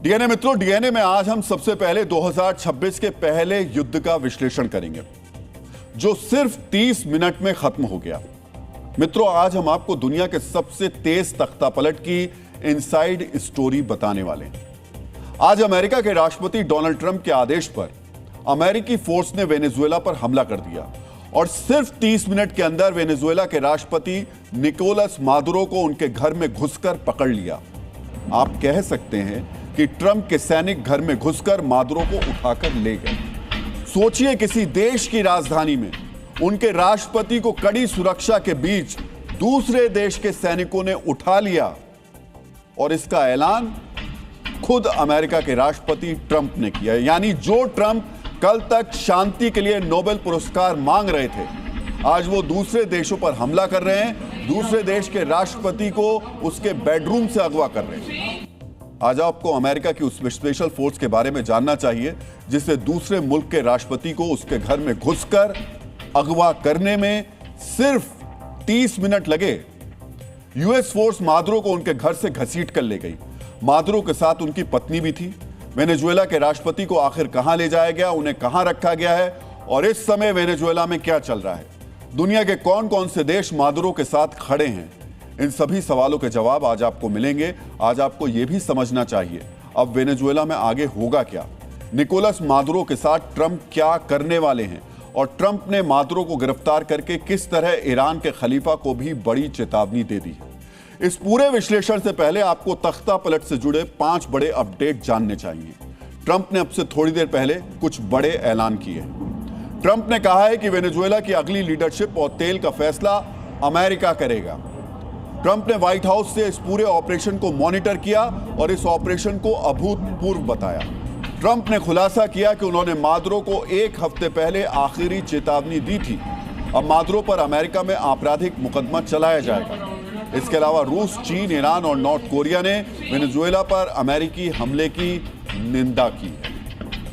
DNA मित्रों, DNA में आज हम सबसे पहले 2026 के पहले युद्ध का विश्लेषण करेंगे जो सिर्फ 30 मिनट में खत्म हो गया। मित्रों, आज हम आपको दुनिया के सबसे तेज तख्तापलट की इनसाइड स्टोरी बताने वाले हैं। आज अमेरिका के राष्ट्रपति डोनाल्ड ट्रंप के आदेश पर अमेरिकी फोर्स ने वेनेजुएला पर हमला कर दिया और सिर्फ 30 मिनट के अंदर वेनेजुएला के राष्ट्रपति निकोलस मादुरो को उनके घर में घुसकर पकड़ लिया। आप कह सकते हैं कि ट्रंप के सैनिक घर में घुसकर मादुरो को उठाकर ले गए। सोचिए, किसी देश की राजधानी में उनके राष्ट्रपति को कड़ी सुरक्षा के बीच दूसरे देश के सैनिकों ने उठा लिया और इसका ऐलान खुद अमेरिका के राष्ट्रपति ट्रंप ने किया। यानी जो ट्रंप कल तक शांति के लिए नोबेल पुरस्कार मांग रहे थे, आज वो दूसरे देशों पर हमला कर रहे हैं, दूसरे देश के राष्ट्रपति को उसके बेडरूम से अगवा कर रहे हैं। आज आपको अमेरिका की उस स्पेशल फोर्स के बारे में जानना चाहिए जिसे दूसरे मुल्क के राष्ट्रपति को उसके घर में घुसकर अगवा करने में सिर्फ 30 मिनट लगे। यूएस फोर्स मादुरो को उनके घर से घसीट कर ले गई। मादुरो के साथ उनकी पत्नी भी थी। वेनेजुएला के राष्ट्रपति को आखिर कहां ले जाया गया, उन्हें कहां रखा गया है और इस समय वेनेजुएला में क्या चल रहा है, दुनिया के कौन कौन से देश मादुरो के साथ खड़े हैं, इन सभी सवालों के जवाब आज आपको मिलेंगे। आज आपको यह भी समझना चाहिए अब वेनेजुएला में आगे होगा क्या, निकोलस मादुरो के साथ ट्रंप क्या करने वाले हैं और ट्रंप ने मादुरो को गिरफ्तार करके किस तरह ईरान के खलीफा को भी बड़ी चेतावनी दे दी है। इस पूरे विश्लेषण से पहले आपको तख्तापलट से जुड़े 5 बड़े अपडेट जानने चाहिए। ट्रंप ने अब से थोड़ी देर पहले कुछ बड़े ऐलान किए। ट्रंप ने कहा है कि वेनेजुएला की अगली लीडरशिप और तेल का फैसला अमेरिका करेगा। ट्रंप ने व्हाइट हाउस से इस पूरे ऑपरेशन को मॉनिटर किया और इस ऑपरेशन को अभूतपूर्व बताया। ट्रंप ने खुलासा किया कि उन्होंने मादुरो को 1 हफ्ते पहले आखिरी चेतावनी दी थी। अब मादुरो पर अमेरिका में आपराधिक मुकदमा चलाया जाएगा। इसके अलावा रूस, चीन, ईरान और नॉर्थ कोरिया ने वेनेजुएला पर अमेरिकी हमले की निंदा की है।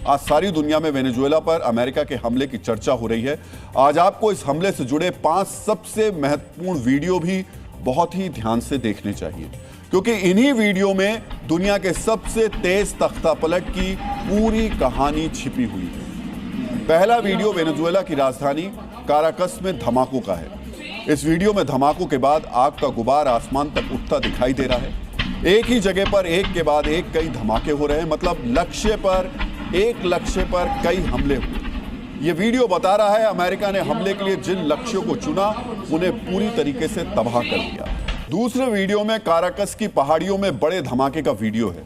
आज सारी दुनिया में वेनेजुएला पर अमेरिका के हमले की चर्चा हो रही है। आज आपको इस हमले से जुड़े 5 सबसे महत्वपूर्ण वीडियो भी बहुत ही ध्यान से देखने चाहिए, क्योंकि इन्हीं वीडियो में दुनिया के सबसे तेज तख्तापलट की पूरी कहानी छिपी हुई है। पहला वीडियो वेनेजुएला की राजधानी काराकस में धमाकों का है। इस वीडियो में धमाकों के बाद आग का गुबार आसमान तक उठता दिखाई दे रहा है। एक ही जगह पर एक के बाद एक कई धमाके हो रहे हैं, मतलब लक्ष्य पर कई हमले हुए। यह वीडियो बता रहा है अमेरिका ने हमले के लिए जिन लक्ष्यों को चुना उन्हें पूरी तरीके से तबाह कर दिया। दूसरे वीडियो में काराकस की पहाड़ियों में बड़े धमाके का वीडियो है।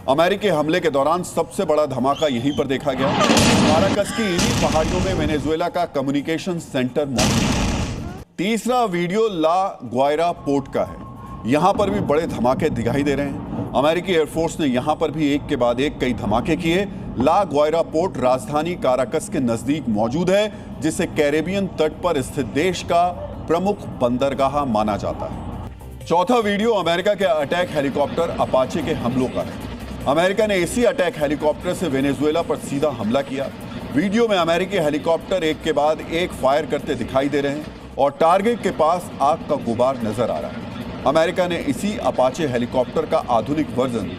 अमेरिकी हमले के दौरान सबसे बड़ा धमाका यहीं पर देखा गया। काराकस की इन्हीं पहाड़ियों में वेनेजुएला का कम्युनिकेशन सेंटर मौजूद है। तीसरा वीडियो ला ग्वायरा पोर्ट का है। यहां पर भी बड़े धमाके दिखाई दे रहे हैं। अमेरिकी एयरफोर्स ने यहां पर भी एक के बाद एक कई धमाके किए। ला ग्वायरा पोर्ट राजधानी काराकस के नजदीक मौजूद है, जिसे कैरेबियन तट पर स्थित देश का प्रमुख बंदरगाह माना जाता है। चौथा वीडियो अमेरिका के अटैक हेलीकॉप्टर अपाचे के हमलों का है। अमेरिका ने इसी अटैक हेलीकॉप्टर से वेनेजुएला पर सीधा हमला किया। वीडियो में अमेरिकी हेलीकॉप्टर एक के बाद एक फायर करते दिखाई दे रहे हैं और टारगेट के पास आग का गुबार नजर आ रहा है। अमेरिका ने इसी अपाचे हेलीकॉप्टर का आधुनिक वर्जन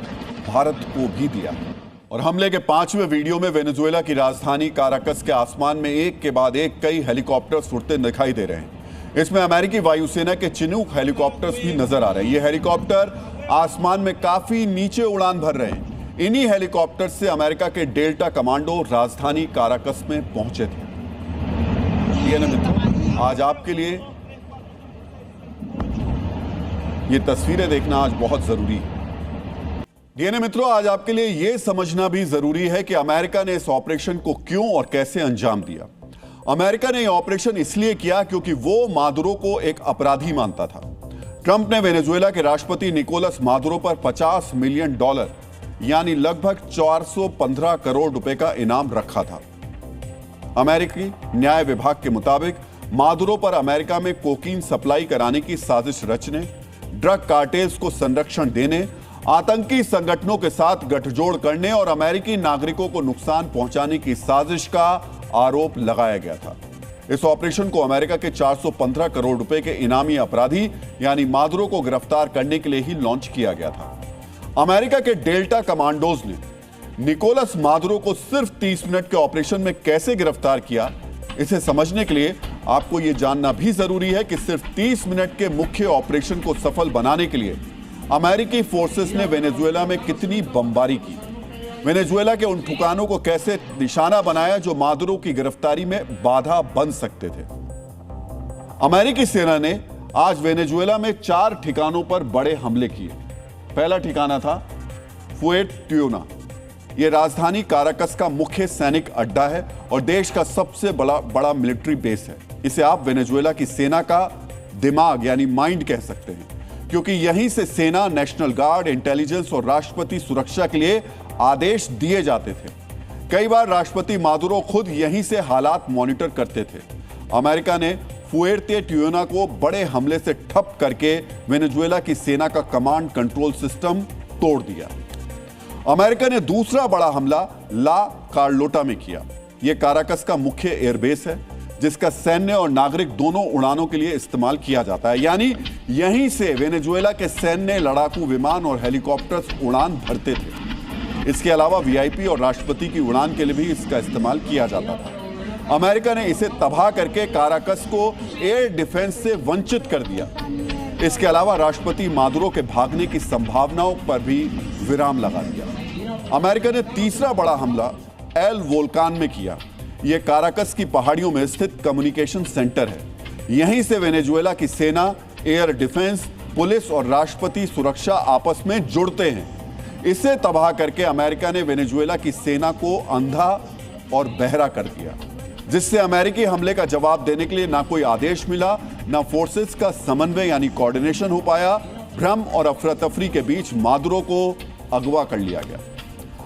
भारत को भी दिया है। और हमले के 5वें वीडियो में वेनेजुएला की राजधानी काराकस के आसमान में एक के बाद एक कई हेलीकॉप्टर्स उड़ते दिखाई दे रहे हैं। इसमें अमेरिकी वायुसेना के चिनूक हेलीकॉप्टर्स भी नजर आ रहे हैं। ये हेलीकॉप्टर आसमान में काफी नीचे उड़ान भर रहे हैं। इन्हीं हेलीकॉप्टर से अमेरिका के डेल्टा कमांडो राजधानी काराकस में पहुंचे थे। आज आपके लिए ये तस्वीरें देखना आज बहुत जरूरी है। डीएनए मित्रों, आज आपके लिए यह समझना भी जरूरी है कि अमेरिका ने इस ऑपरेशन को क्यों और कैसे अंजाम दिया। अमेरिका ने यह ऑपरेशन इसलिए किया क्योंकि वो मादुरो को एक अपराधी मानता था। ट्रंप ने वेनेजुएला के राष्ट्रपति निकोलस मादुरो पर $50 मिलियन यानी लगभग 415 करोड़ रुपए का इनाम रखा था। अमेरिकी न्याय विभाग के मुताबिक मादुरो पर अमेरिका में कोकीन सप्लाई कराने की साजिश रचने, ड्रग कार्टेल्स को संरक्षण देने, आतंकी संगठनों के साथ गठजोड़ करने और अमेरिकी नागरिकों को नुकसान पहुंचाने की साजिश का आरोप लगाया गया था। इस ऑपरेशन को अमेरिका के 415 करोड़ रुपए के इनामी अपराधी यानी मादुरो को गिरफ्तार करने के लिए ही लॉन्च किया गया था। अमेरिका के डेल्टा कमांडोज ने निकोलस मादुरो को सिर्फ 30 मिनट के ऑपरेशन में कैसे गिरफ्तार किया, इसे समझने के लिए आपको यह जानना भी जरूरी है कि सिर्फ 30 मिनट के मुख्य ऑपरेशन को सफल बनाने के लिए अमेरिकी फोर्सेस ने वेनेजुएला में कितनी बमबारी की, वेनेजुएला के उन ठिकानों को कैसे निशाना बनाया जो मादुरो की गिरफ्तारी में बाधा बन सकते थे। अमेरिकी सेना ने आज वेनेजुएला में 4 ठिकानों पर बड़े हमले किए। पहला ठिकाना था फुएर्टियोना। यह राजधानी काराकस का मुख्य सैनिक अड्डा है और देश का सबसे बड़ा मिलिट्री बेस है। इसे आप वेनेजुएला की सेना का दिमाग यानी माइंड कह सकते हैं, क्योंकि यहीं से सेना, नेशनल गार्ड, इंटेलिजेंस और राष्ट्रपति सुरक्षा के लिए आदेश दिए जाते थे। कई बार राष्ट्रपति मादुरो खुद यहीं से हालात मॉनिटर करते थे। अमेरिका ने फुएर्टियोना को बड़े हमले से ठप करके वेनेजुएला की सेना का कमांड कंट्रोल सिस्टम तोड़ दिया। अमेरिका ने दूसरा बड़ा हमला ला कार्लोटा में किया। यह काराकस का मुख्य एयरबेस है, जिसका सैन्य और नागरिक दोनों उड़ानों के लिए इस्तेमाल किया जाता है। यानी यहीं से वेनेजुएला के सैन्य, लड़ाकू विमान और हेलीकॉप्टर्स उड़ान भरते थे। इसके अलावा वीआईपी और राष्ट्रपति की उड़ान के लिए भी इसका इस्तेमाल किया जाता था। अमेरिका ने इसे तबाह करके काराकस को एयर डिफेंस से वंचित कर दिया। इसके अलावा राष्ट्रपति मादुरो के भागने की संभावनाओं पर भी विराम लगा दिया। अमेरिका ने तीसरा बड़ा हमला एल वोल्कान में किया। यह काराकस की पहाड़ियों में स्थित कम्युनिकेशन सेंटर है। यहीं से वेनेजुएला की सेना, एयर डिफेंस, पुलिस और राष्ट्रपति सुरक्षा आपस में जुड़ते हैं। इसे तबाह करके अमेरिका ने वेनेजुएला की सेना को अंधा और बहरा कर दिया, जिससे अमेरिकी हमले का जवाब देने के लिए ना कोई आदेश मिला, ना फोर्सेस का समन्वय यानी कोऑर्डिनेशन हो पाया। भ्रम और अफरा तफरी के बीच मादुरो को अगवा कर लिया गया।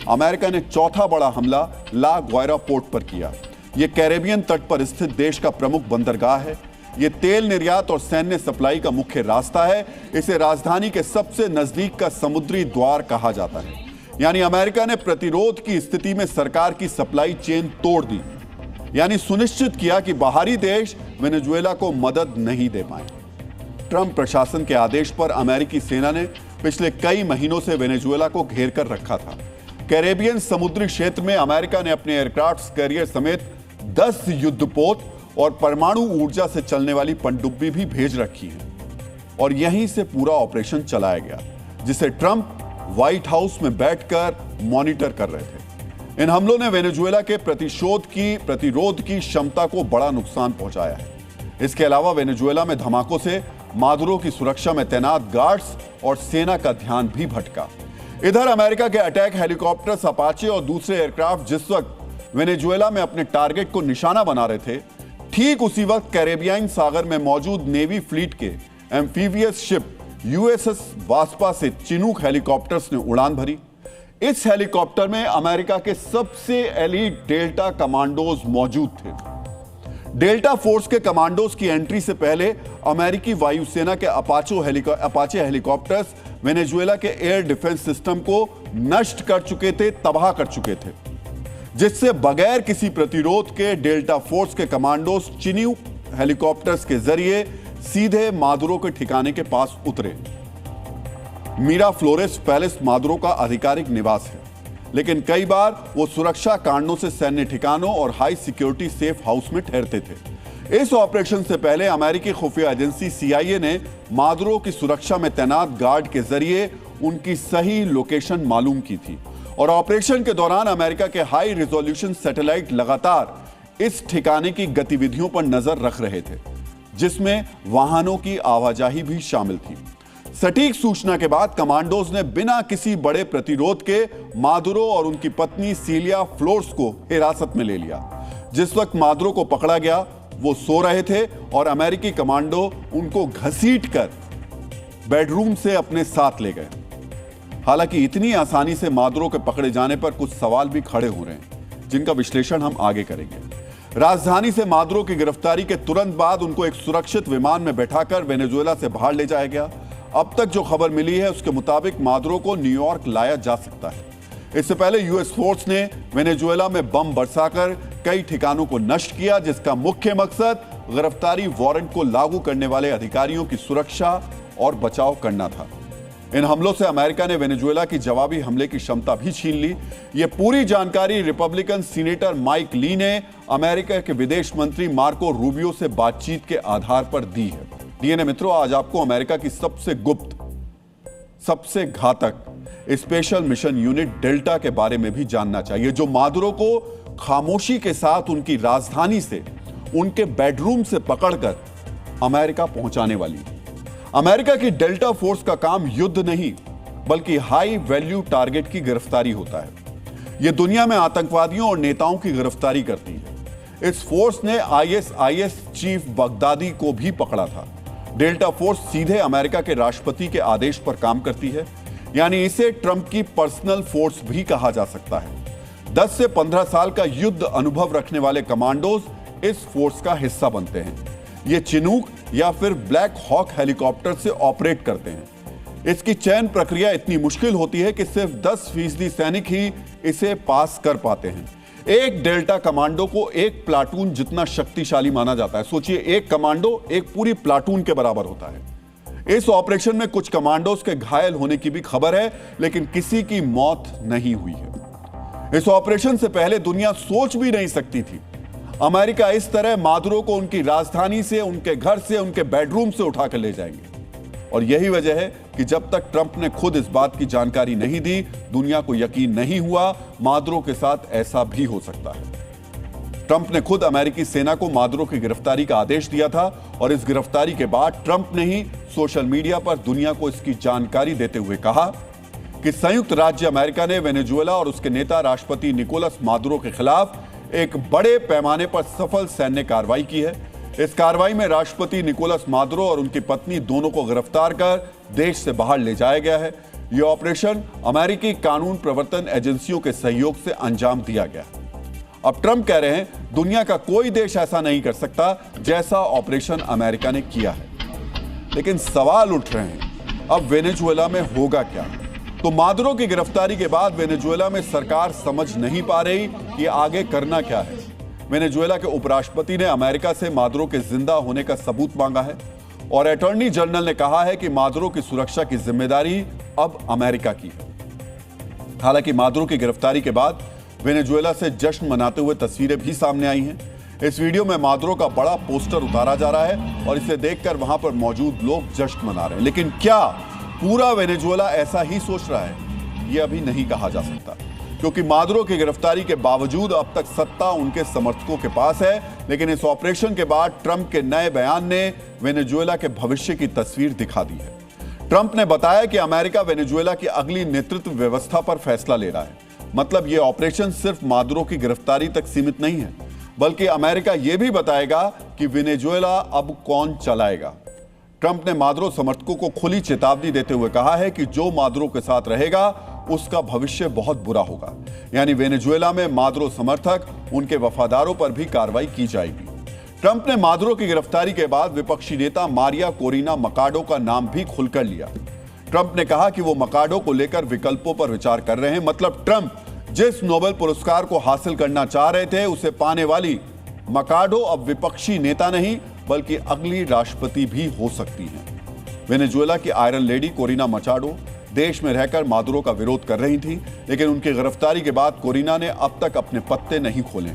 अमेरिका ने चौथा बड़ा हमला ला ग्वायरा पोर्ट पर किया। यह कैरेबियन तट पर स्थित देश का प्रमुख बंदरगाह है। यह तेल निर्यात और सैन्य सप्लाई का मुख्य रास्ता है। इसे राजधानी के सबसे नजदीक का समुद्री द्वार कहा जाता है। यानी अमेरिका ने प्रतिरोध की स्थिति में सरकार की सप्लाई चेन तोड़ दी, यानी सुनिश्चित किया कि बाहरी देश वेनेजुएला को मदद नहीं दे पाए। ट्रंप प्रशासन के आदेश पर अमेरिकी सेना ने पिछले कई महीनों से वेनेजुएला को घेर कर रखा था। कैरेबियन समुद्री क्षेत्र में अमेरिका ने अपने एयरक्राफ्ट कैरियर समेत 10 युद्धपोत और परमाणु ऊर्जा से चलने वाली पनडुब्बी भी भेज रखी है और यहीं से पूरा ऑपरेशन चलाया गया, जिसे ट्रंप व्हाइट हाउस में बैठकर मॉनिटर कर रहे थे। इन हमलों ने वेनेजुएला के प्रतिरोध की क्षमता को बड़ा नुकसान पहुंचाया है। इसके अलावा वेनेजुएला में धमाकों से मादुरो की सुरक्षा में तैनात गार्ड्स और सेना का ध्यान भी भटका। इधर अमेरिका के अटैक हेलीकॉप्टर्स अपाचे और दूसरे एयरक्राफ्ट जिस वक्त वेनेजुएला में अपने टारगेट को निशाना बना रहे थे, ठीक उसी वक्त कैरेबियाई सागर में मौजूद नेवी फ्लीट के एम्फीबियस शिप यूएसएस वास्पा से चिनूक हेलीकॉप्टर्स ने उड़ान भरी। इस हेलीकॉप्टर में अमेरिका के सबसे एलीट डेल्टा कमांडोज मौजूद थे। डेल्टा फोर्स के कमांडोज की एंट्री से पहले अमेरिकी वायुसेना के अपाचे हेलीकॉप्टर्स वेनेजुएला के एयर डिफेंस सिस्टम को नष्ट कर चुके थे, तबाह कर चुके थे, जिससे बगैर किसी प्रतिरोध के डेल्टा फोर्स के कमांडोज चिनूक हेलीकॉप्टर्स के जरिए सीधे मादुरो के ठिकाने के पास उतरे। मीरा फ्लोरेस पैलेस मादुरो का आधिकारिक निवास है, लेकिन कई बार वो सुरक्षा कारणों से सैन्य ठिकानों और हाई सिक्योरिटी सेफ हाउस में ठहरते थे। इस ऑपरेशन से पहले अमेरिकी खुफिया एजेंसी CIA ने मादुरो की सुरक्षा में तैनात गार्ड के जरिए उनकी सही लोकेशन मालूम की थी और ऑपरेशन के दौरान अमेरिका के हाई रिजोल्यूशन सैटेलाइट लगातार इस ठिकाने की गतिविधियों पर नजर रख रहे थे, जिसमें वाहनों की आवाजाही भी शामिल थी। सटीक सूचना के बाद कमांडोज ने बिना किसी बड़े प्रतिरोध के मादुरो और उनकी पत्नी सीलिया फ्लोर्स को हिरासत में ले लिया। जिस वक्त मादुरो को पकड़ा गया, वो सो रहे थे और अमेरिकी कमांडो उनको घसीटकर बेडरूम से अपने साथ ले गए। हालांकि इतनी आसानी से मादुरो के पकड़े जाने पर कुछ सवाल भी खड़े हो रहे हैं, जिनका विश्लेषण हम आगे करेंगे। राजधानी से मादुरो की गिरफ्तारी के तुरंत बाद उनको एक सुरक्षित विमान में बैठाकर वेनेजुएला से बाहर ले जाया गया। अब तक जो खबर मिली है उसके मुताबिक मादुरो को न्यूयॉर्क लाया जा सकता है। इससे पहले यूएस फोर्स ने वेनेजुएला में बम बरसाकर कई ठिकानों को नष्ट किया, जिसका मुख्य मकसद गिरफ्तारी वारंट को लागू करने वाले अधिकारियों की सुरक्षा और बचाव करना था। इन हमलों से अमेरिका ने वेनेजुएला की जवाबी हमले की क्षमता भी छीन ली। यह पूरी जानकारी रिपब्लिकन सीनेटर माइक ली ने अमेरिका के विदेश मंत्री मार्को रूबियो से बातचीत के आधार पर दी है। डीएनए मित्रों, आज आपको अमेरिका की सबसे गुप्त, सबसे घातक स्पेशल मिशन यूनिट डेल्टा के बारे में भी जानना चाहिए, जो मादुरो को खामोशी के साथ उनकी राजधानी से, उनके बेडरूम से पकड़कर अमेरिका पहुंचाने वाली है। अमेरिका की डेल्टा फोर्स का काम युद्ध नहीं बल्कि हाई वैल्यू टारगेट की गिरफ्तारी होता है। यह दुनिया में आतंकवादियों और नेताओं की गिरफ्तारी करती है। इस फोर्स ने आईएसआईएस चीफ बगदादी को भी पकड़ा था। डेल्टा फोर्स सीधे अमेरिका के राष्ट्रपति के आदेश पर काम करती है, यानी इसे ट्रंप की पर्सनल फोर्स भी कहा जा सकता है। 10 से 15 साल का युद्ध अनुभव रखने वाले कमांडोज इस फोर्स का हिस्सा बनते हैं। ये चिनूक या फिर ब्लैक हॉक हेलीकॉप्टर से ऑपरेट करते हैं। इसकी चयन प्रक्रिया इतनी मुश्किल होती है कि सिर्फ 10% सैनिक ही इसे पास कर पाते हैं। एक डेल्टा कमांडो को एक प्लाटून जितना शक्तिशाली माना जाता है। सोचिए, एक कमांडो एक पूरी प्लाटून के बराबर होता है। इस ऑपरेशन में कुछ कमांडोज के घायल होने की भी खबर है, लेकिन किसी की मौत नहीं हुई है। इस ऑपरेशन से पहले दुनिया सोच भी नहीं सकती थी अमेरिका इस तरह मादुरो को उनकी राजधानी से, उनके घर से, उनके बेडरूम से उठाकर ले जाएंगे। और यही वजह है कि जब तक ट्रंप ने खुद इस बात की जानकारी नहीं दी, दुनिया को यकीन नहीं हुआ मादुरो के साथ ऐसा भी हो सकता है। ट्रंप ने खुद अमेरिकी सेना को मादुरो की गिरफ्तारी का आदेश दिया था और इस गिरफ्तारी के बाद ट्रंप ने ही सोशल मीडिया पर दुनिया को इसकी जानकारी देते हुए कहा कि संयुक्त राज्य अमेरिका ने वेनेजुएला और उसके नेता राष्ट्रपति निकोलस मादुरो के खिलाफ एक बड़े पैमाने पर सफल सैन्य कार्रवाई की है। इस कार्रवाई में राष्ट्रपति निकोलस मादुरो और उनकी पत्नी दोनों को गिरफ्तार कर देश से बाहर ले जाया गया है। यह ऑपरेशन अमेरिकी कानून प्रवर्तन एजेंसियों के सहयोग से अंजाम दिया गया। अब ट्रंप कह रहे हैं दुनिया का कोई देश ऐसा नहीं कर सकता जैसा ऑपरेशन अमेरिका ने किया है। लेकिन सवाल उठ रहे हैं, अब वेनेजुएला में होगा क्या? तो मादुरो की गिरफ्तारी के बाद वेनेजुएला में सरकार समझ नहीं पा रही कि आगे करना क्या है। वेनेजुएला के उपराष्ट्रपति ने अमेरिका से मादुरो के जिंदा होने का सबूत मांगा है और अटॉर्नी जनरल ने कहा है कि मादुरो की सुरक्षा की जिम्मेदारी अब अमेरिका की है। हालांकि मादुरो की गिरफ्तारी के बाद वेनेजुएला से जश्न मनाते हुए तस्वीरें भी सामने आई हैं। इस वीडियो में मादुरो का बड़ा पोस्टर उतारा जा रहा है और इसे देखकर वहां पर मौजूद लोग जश्न मना रहे हैं। लेकिन क्या पूरा वेनेजुएला ऐसा ही सोच रहा है? यह अभी नहीं कहा जा सकता, क्योंकि मादुरो की गिरफ्तारी के बावजूद अब तक सत्ता उनके समर्थकों के पास है। लेकिन इस ऑपरेशन के बाद ट्रंप के नए बयान ने वेनेजुएला के भविष्य की तस्वीर दिखा दी है। ट्रंप ने बताया कि अमेरिका वेनेजुएला की अगली नेतृत्व व्यवस्था पर फैसला ले रहा है। मतलब यह ऑपरेशन सिर्फ मादुरो की गिरफ्तारी तक सीमित नहीं है, बल्कि अमेरिका यह भी बताएगा कि वेनेजुएला अब कौन चलाएगा। ट्रंप ने मादुरो समर्थकों को खुली चेतावनी देते हुए कहा है कि जो मादुरो के साथ रहेगा उसका भविष्य बहुत बुरा होगा। यानी वेनेजुएला में मादुरो समर्थक, उनके वफादारों पर भी कार्रवाई की जाएगी। ट्रंप ने मादुरो की गिरफ्तारी के बाद विपक्षी नेता मारिया कोरिना मकाडो का नाम भी खुलकर लिया। ट्रंप ने कहा कि वो मकाडो को लेकर विकल्पों पर विचार कर रहे हैं। मतलब ट्रंप जिस नोबेल पुरस्कार को हासिल करना चाह रहे थे उसे पाने वाली मकाडो अब विपक्षी नेता नहीं बल्कि अगली राष्ट्रपति भी हो सकती हैं। वेनेजुएला की आयरन लेडी कोरिना मचाडो देश में रहकर मादुरो का विरोध कर रही थी, लेकिन उनकी गिरफ्तारी के बाद कोरिना ने अब तक अपने पत्ते नहीं खोले।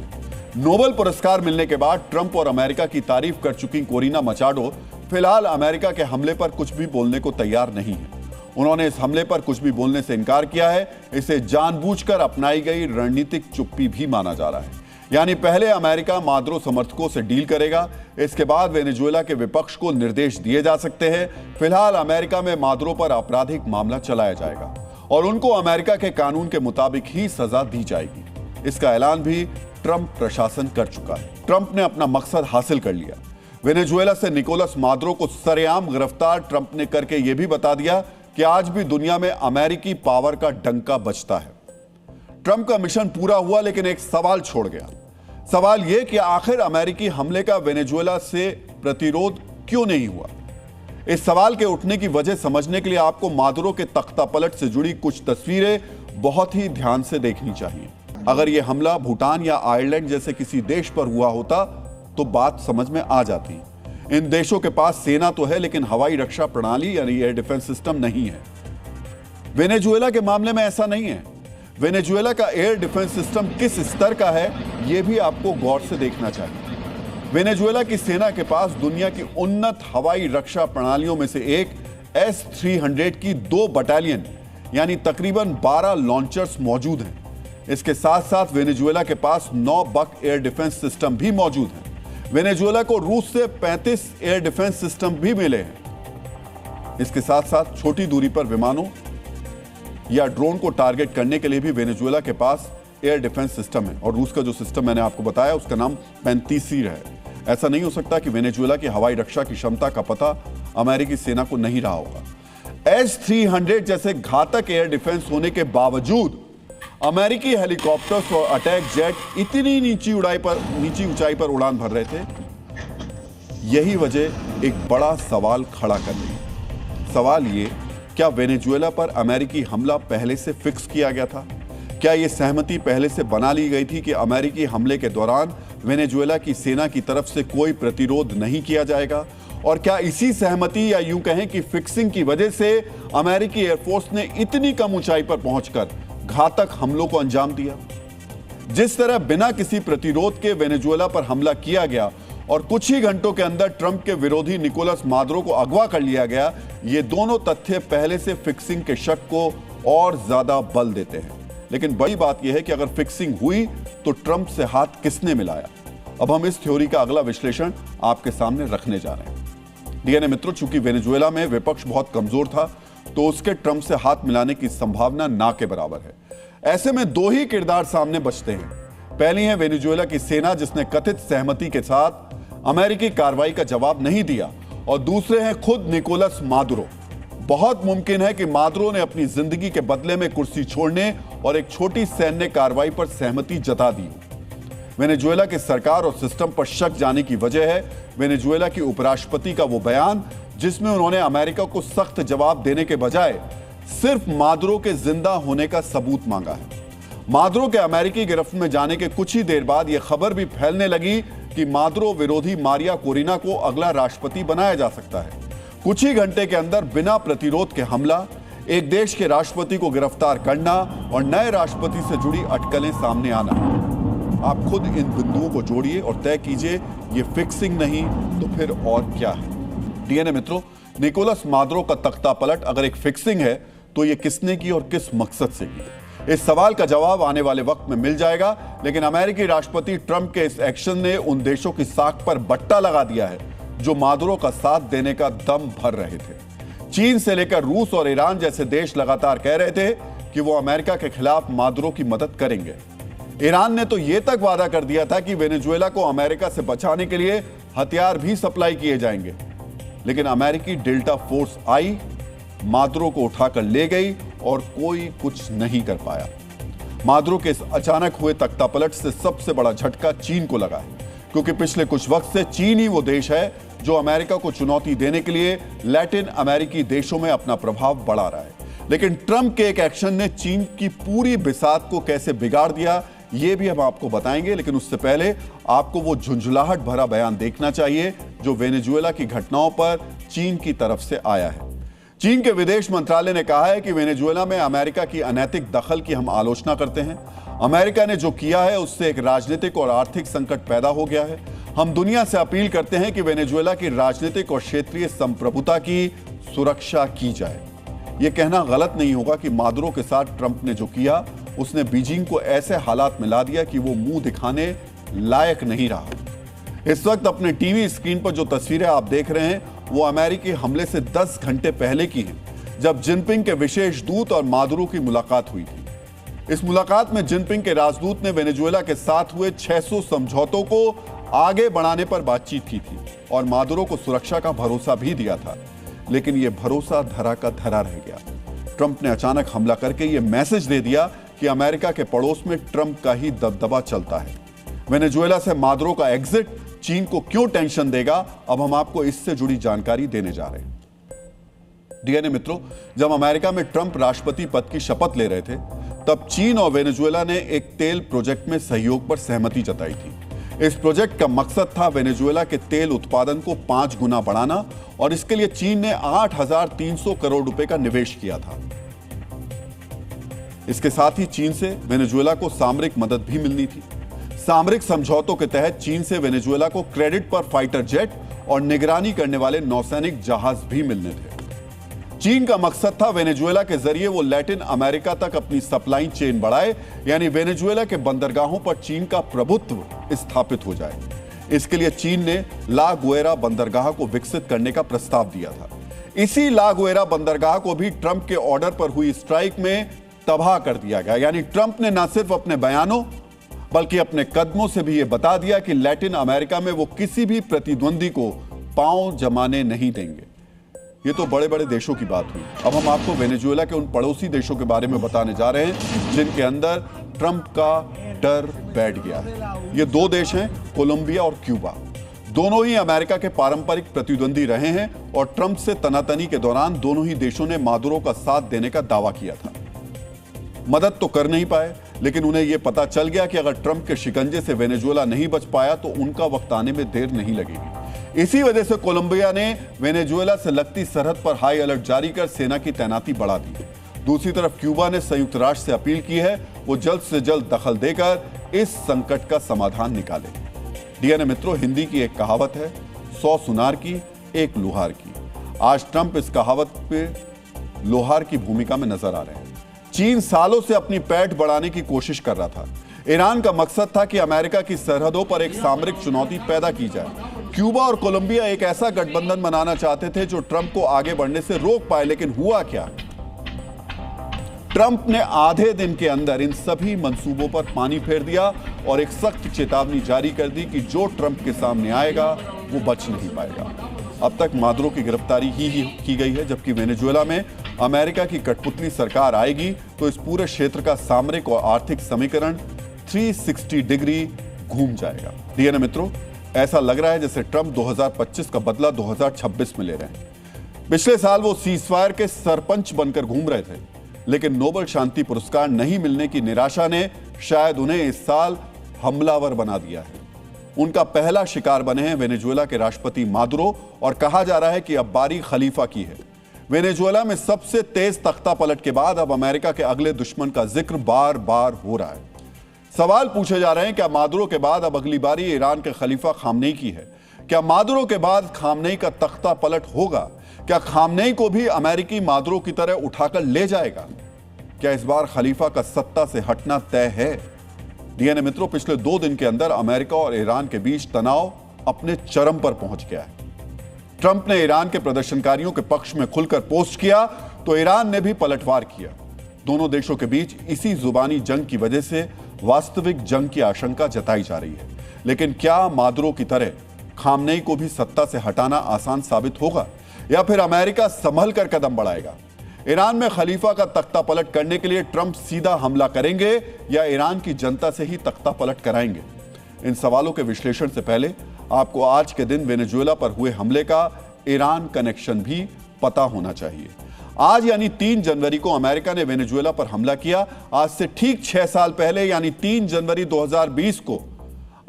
नोबेल पुरस्कार मिलने के बाद ट्रंप और अमेरिका की तारीफ कर चुकी कोरिना मचाडो फिलहाल अमेरिका के हमले पर कुछ भी बोलने को तैयार नहीं है। उन्होंने इस हमले पर कुछ भी बोलने से इनकार किया है। इसे जानबूझकर अपनाई गई रणनीतिक चुप्पी भी माना जा रहा है। यानी पहले अमेरिका मादुरो समर्थकों से डील करेगा, इसके बाद वेनेजुएला के विपक्ष को निर्देश दिए जा सकते हैं। फिलहाल अमेरिका में मादुरो पर आपराधिक मामला चलाया जाएगा और उनको अमेरिका के कानून के मुताबिक ही सजा दी जाएगी। इसका ऐलान भी ट्रंप प्रशासन कर चुका है। ट्रंप ने अपना मकसद हासिल कर लिया। वेनेजुएला से निकोलस मादुरो को सरेआम गिरफ्तार ट्रंप ने करके यह भी बता दिया कि आज भी दुनिया में अमेरिकी पावर का डंका बजता है। ट्रंप का मिशन पूरा हुआ, लेकिन एक सवाल छोड़ गया। सवाल यह कि आखिर अमेरिकी हमले का वेनेजुएला से प्रतिरोध क्यों नहीं हुआ? इस सवाल के उठने की वजह समझने के लिए आपको मादुरो के तख्तापलट से जुड़ी कुछ तस्वीरें बहुत ही ध्यान से देखनी चाहिए। अगर यह हमला भूटान या आयरलैंड जैसे किसी देश पर हुआ होता तो बात समझ में आ जाती। इन देशों के पास सेना तो है, लेकिन हवाई रक्षा प्रणाली यानी एयर डिफेंस सिस्टम नहीं है। वेनेजुएला के मामले में ऐसा नहीं है। वेनेजुएला का एयर डिफेंस सिस्टम किस स्तर का है, यह भी आपको गौर से देखना चाहिए। वेनेजुएला की सेना के पास दुनिया की उन्नत हवाई रक्षा प्रणालियों में से एक S-300 की 2 बटालियन यानी तकरीबन 12 लॉन्चर्स मौजूद हैं। इसके साथ साथ वेनेजुएला के पास 9 बक एयर डिफेंस सिस्टम भी मौजूद हैं। वेनेजुएला को रूस से 35 एयर डिफेंस सिस्टम भी मिले हैं। इसके साथ साथ छोटी दूरी पर विमानों या ड्रोन को टारगेट करने के लिए भी वेनेजुएला के पास एयर डिफेंस सिस्टम है। और रूस का जो सिस्टम मैंने आपको बताया उसका नाम पैंतीसीर है। ऐसा नहीं हो सकता कि वेनेजुएला की हवाई रक्षा की क्षमता का पता अमेरिकी सेना को नहीं रहा होगा। S-300 जैसे घातक एयर डिफेंस होने के बावजूद अमेरिकी हेलीकॉप्टर्स और अटैक जेट इतनी नीची ऊंचाई पर उड़ान भर रहे थे। यही वजह एक बड़ा सवाल खड़ा कर रही है। सवाल ये, क्या वेनेजुएला पर अमेरिकी हमला पहले से फिक्स किया गया था? क्या यह सहमति पहले से बना ली गई थी कि अमेरिकी हमले के दौरान वेनेजुएला की सेना की तरफ से कोई प्रतिरोध नहीं किया जाएगा? और क्या इसी सहमति या यूं कहें कि फिक्सिंग की वजह से अमेरिकी एयरफोर्स ने इतनी कम ऊंचाई पर पहुंचकर घातक हमलों को अंजाम दिया? जिस तरह बिना किसी प्रतिरोध के वेनेजुएला पर हमला किया गया और कुछ ही घंटों के अंदर ट्रंप के विरोधी निकोलस मादुरो को अगवा कर लिया गया, ये दोनों तथ्य पहले से फिक्सिंग के शक को और ज्यादा बल देते हैं। लेकिन बड़ी बात यह है कि अगर फिक्सिंग हुई तो ट्रंप से हाथ किसने मिलाया? अब हम इस थ्योरी का अगला विश्लेषण आपके सामने रखने जा रहे हैं। डीएनए मित्रों, चूंकि वेनेजुएला में विपक्ष बहुत कमजोर था तो उसके ट्रंप से हाथ मिलाने की संभावना ना के बराबर है। ऐसे में 2 ही किरदार सामने बचते हैं। पहली है वेनेजुएला की सेना जिसने कथित सहमति के साथ अमेरिकी कार्रवाई का जवाब नहीं दिया, और दूसरे हैं खुद निकोलस मादुरो। बहुत मुमकिन है कि मादुरो ने अपनी जिंदगी के बदले में कुर्सी छोड़ने और एक छोटी सैन्य कार्रवाई पर सहमति जता दी। वेनेजुएला की सरकार और सिस्टम पर शक जाने की वजह है वेनेजुएला की उपराष्ट्रपति का वो बयान जिसमें उन्होंने अमेरिका को सख्त जवाब देने के बजाय सिर्फ मादुरो के जिंदा होने का सबूत मांगा है। मादुरो के अमेरिकी गिरफ्त में जाने के कुछ ही देर बाद यह खबर भी फैलने लगी कि मादुरो विरोधी मारिया कोरिना को अगला राष्ट्रपति बनाया जा सकता है। कुछ ही घंटे के अंदर बिना प्रतिरोध के हमला, एक देश के राष्ट्रपति को गिरफ्तार करना और नए राष्ट्रपति से जुड़ी अटकलें सामने आना। आप खुद इन बिंदुओं को जोड़िए और तय कीजिए ये फिक्सिंग नहीं तो फिर और क्या है। डीएनए मित्रों, निकोलस मादुरो का तख्ता पलट अगर एक फिक्सिंग है तो ये किसने की और किस मकसद से की? इस सवाल का जवाब आने वाले वक्त में मिल जाएगा। लेकिन अमेरिकी राष्ट्रपति ट्रंप के इस एक्शन ने उन देशों की साख पर बट्टा लगा दिया है जो मादुरो का साथ देने का दम भर रहे थे। चीन से लेकर रूस और ईरान जैसे देश लगातार कह रहे थे कि वो अमेरिका के खिलाफ मादुरो की मदद करेंगे। ईरान ने तो यह तक वादा कर दिया था कि वेनेजुएला को अमेरिका से बचाने के लिए हथियार भी सप्लाई किए जाएंगे। लेकिन अमेरिकी डेल्टा फोर्स आई, मादुरो को उठाकर ले गई और कोई कुछ नहीं कर पाया। मादुरो के इस अचानक हुए तख्तापलट से सबसे बड़ा झटका चीन को लगा है, क्योंकि पिछले कुछ वक्त से चीन ही वो देश है जो अमेरिका को चुनौती देने के लिए लैटिन अमेरिकी देशों में अपना प्रभाव बढ़ा रहा है। लेकिन ट्रंप के एक एक्शन ने चीन की पूरी बिसात को कैसे बिगाड़ दिया, ये भी हम आपको बताएंगे। लेकिन उससे पहले आपको वो झुंझुलाहट भरा बयान देखना चाहिए जो वेनेजुएला की घटनाओं पर चीन की तरफ से आया है। चीन के विदेश मंत्रालय ने कहा है कि वेनेजुएला में अमेरिका की अनैतिक दखल की हम आलोचना करते हैं। अमेरिका ने जो किया है उससे एक राजनीतिक और आर्थिक संकट पैदा हो गया है। हम दुनिया से अपील करते हैं कि वेनेजुएला की राजनीतिक और क्षेत्रीय संप्रभुता की सुरक्षा की जाए। यह कहना गलत नहीं होगा कि मादुरो के साथ ट्रंप ने जो किया उसने बीजिंग को ऐसे हालात में ला दिया कि वो मुंह दिखाने लायक नहीं रहा। इस वक्त अपने टीवी स्क्रीन पर जो तस्वीरें आप देख रहे हैं वो अमेरिकी हमले से 10 घंटे पहले की हैं, जब जिनपिंग के विशेष दूत और मादुरो की मुलाकात हुई थी। इस मुलाकात में जिनपिंग के राजदूत ने वेनेजुएला के साथ हुए 600 समझौतों को आगे बढ़ाने पर बातचीत की थी और मादुरो को सुरक्षा का भरोसा भी दिया था। लेकिन यह भरोसा धरा का धरा रह गया। ट्रंप ने अचानक हमला करके यह मैसेज दे दिया कि अमेरिका के पड़ोस में ट्रंप का ही दबदबा चलता है। वेनेजुएला से मादुरो का एग्जिट चीन को क्यों टेंशन देगा, अब हम आपको इससे जुड़ी जानकारी देने जा रहे हैं। डीएनए मित्रों, जब अमेरिका में ट्रंप राष्ट्रपति पद की शपथ ले रहे थे तब चीन और वेनेजुएला ने एक तेल प्रोजेक्ट में सहयोग पर सहमति जताई थी। इस प्रोजेक्ट का मकसद था वेनेजुएला के तेल उत्पादन को 5 गुना बढ़ाना और इसके लिए चीन ने 8,300 करोड़ रुपए का निवेश किया था। इसके साथ ही चीन से वेनेजुएला को सामरिक मदद भी मिलनी थी। सामरिक समझौतों के तहत चीन से वेनेजुएला को क्रेडिट पर फाइटर जेट और निगरानी करने वाले नौसैनिक जहाज भी मिलने थे। चीन का मकसद था वेनेजुएला के जरिए वो लैटिन अमेरिका तक अपनी सप्लाई चेन बढ़ाए, यानी वेनेजुएला के बंदरगाहों पर चीन का प्रभुत्व स्थापित हो जाए। इसके लिए चीन ने ला गुएरा बंदरगाह को विकसित करने का प्रस्ताव दिया था। इसी ला गुएरा बंदरगाह को भी ट्रंप के ऑर्डर पर हुई स्ट्राइक में तबाह कर दिया गया। यानी ट्रंप ने न सिर्फ अपने बयानों बल्कि अपने कदमों से भी यह बता दिया कि लैटिन अमेरिका में वो किसी भी प्रतिद्वंदी को पांव जमाने नहीं देंगे। ये तो बड़े बड़े देशों की बात हुई। अब हम आपको वेनेजुएला के उन पड़ोसी देशों के बारे में बताने जा रहे हैं जिनके अंदर ट्रंप का डर बैठ गया है। ये दो देश हैं, कोलंबिया और क्यूबा। दोनों ही अमेरिका के पारंपरिक प्रतिद्वंदी रहे हैं और ट्रंप से तनातनी के दौरान दोनों ही देशों ने मादुरो का साथ देने का दावा किया था। मदद तो कर नहीं पाए, लेकिन उन्हें यह पता चल गया कि अगर ट्रंप के शिकंजे से वेनेजुएला नहीं बच पाया तो उनका वक्त आने में देर नहीं लगेगी। इसी वजह से कोलंबिया ने वेनेजुएला से लगती सरहद पर हाई अलर्ट जारी कर सेना की तैनाती बढ़ा दी। दूसरी तरफ क्यूबा ने संयुक्त राष्ट्र से अपील की है वो जल्द से जल्द दखल देकर इस संकट का समाधान निकाले। डीएनए मित्रों, हिंदी की एक कहावत है, 100 सुनार की एक लोहार की। आज ट्रंप इस कहावत पे लोहार की भूमिका में नजर आ रहे हैं। चीन सालों से अपनी पैठ बढ़ाने की कोशिश कर रहा था। ईरान का मकसद था कि अमेरिका की सरहदों पर एक सामरिक चुनौती पैदा की जाए। क्यूबा और कोलंबिया एक ऐसा गठबंधन बनाना चाहते थे जो ट्रंप को आगे बढ़ने से रोक पाए, लेकिन हुआ क्या? ट्रंप ने आधे दिन के अंदर इन सभी मंसूबों पर पानी फेर दिया और एक सख्त चेतावनी जारी कर दी कि जो ट्रंप के सामने आएगा वो बच नहीं पाएगा। अब तक मादुरो की गिरफ्तारी ही की गई है, जबकि वेनेजुएला में अमेरिका की कठपुतली सरकार आएगी तो इस पूरे क्षेत्र का सामरिक और आर्थिक समीकरण 360 डिग्री घूम जाएगा। डीएनए मित्रों, ऐसा लग रहा है जैसे ट्रंप 2025 का बदला 2026 में ले रहे हैं। पिछले साल वो सीजफायर के सरपंच बनकर घूम रहे थे, लेकिन नोबेल शांति पुरस्कार नहीं मिलने की निराशा ने शायद उन्हें इस साल हमलावर बना दिया है। उनका पहला शिकार बने हैं वेनेजुएला के राष्ट्रपति मादुरो और कहा जा रहा है कि अब बारी खलीफा की है। वेनेजुएला में सबसे तेज तख्ता पलट के बाद अब अमेरिका के अगले दुश्मन का जिक्र बार बार हो रहा है। सवाल पूछे जा रहे हैं, क्या मादुरो के बाद अब अगली बारी ईरान के खलीफा खामनेई की है? क्या मादुरो के बाद खामनेई का तख्ता पलट होगा? क्या खामनेई को भी अमेरिकी मादुरो की तरह उठाकर ले जाएगा? क्या इस बार खलीफा का सत्ता से हटना तय है? डीएनए मित्रों, पिछले 2 दिन के अंदर अमेरिका और ईरान के बीच तनाव अपने चरम पर पहुंच गया है। ट्रंप ने ईरान के प्रदर्शनकारियों के पक्ष में खुलकर पोस्ट किया तो ईरान ने भी पलटवार किया। दोनों देशों के बीच इसी जुबानी जंग की वजह से वास्तविक जंग की आशंका जताई जा रही है। लेकिन क्या मादुरो की तरह खामनेई को भी सत्ता से हटाना आसान साबित होगा या फिर अमेरिका संभल कर कदम बढ़ाएगा? ईरान में खलीफा का तख्ता पलट करने के लिए ट्रंप सीधा हमला करेंगे या ईरान की जनता से ही तख्ता पलट कराएंगे? इन सवालों के विश्लेषण से पहले आपको आज के दिन वेनेजुएला पर हुए हमले का ईरान कनेक्शन भी पता होना चाहिए। आज यानी 3 जनवरी को अमेरिका ने वेनेजुएला पर हमला किया। आज से ठीक 6 साल पहले यानी 3 जनवरी 2020 को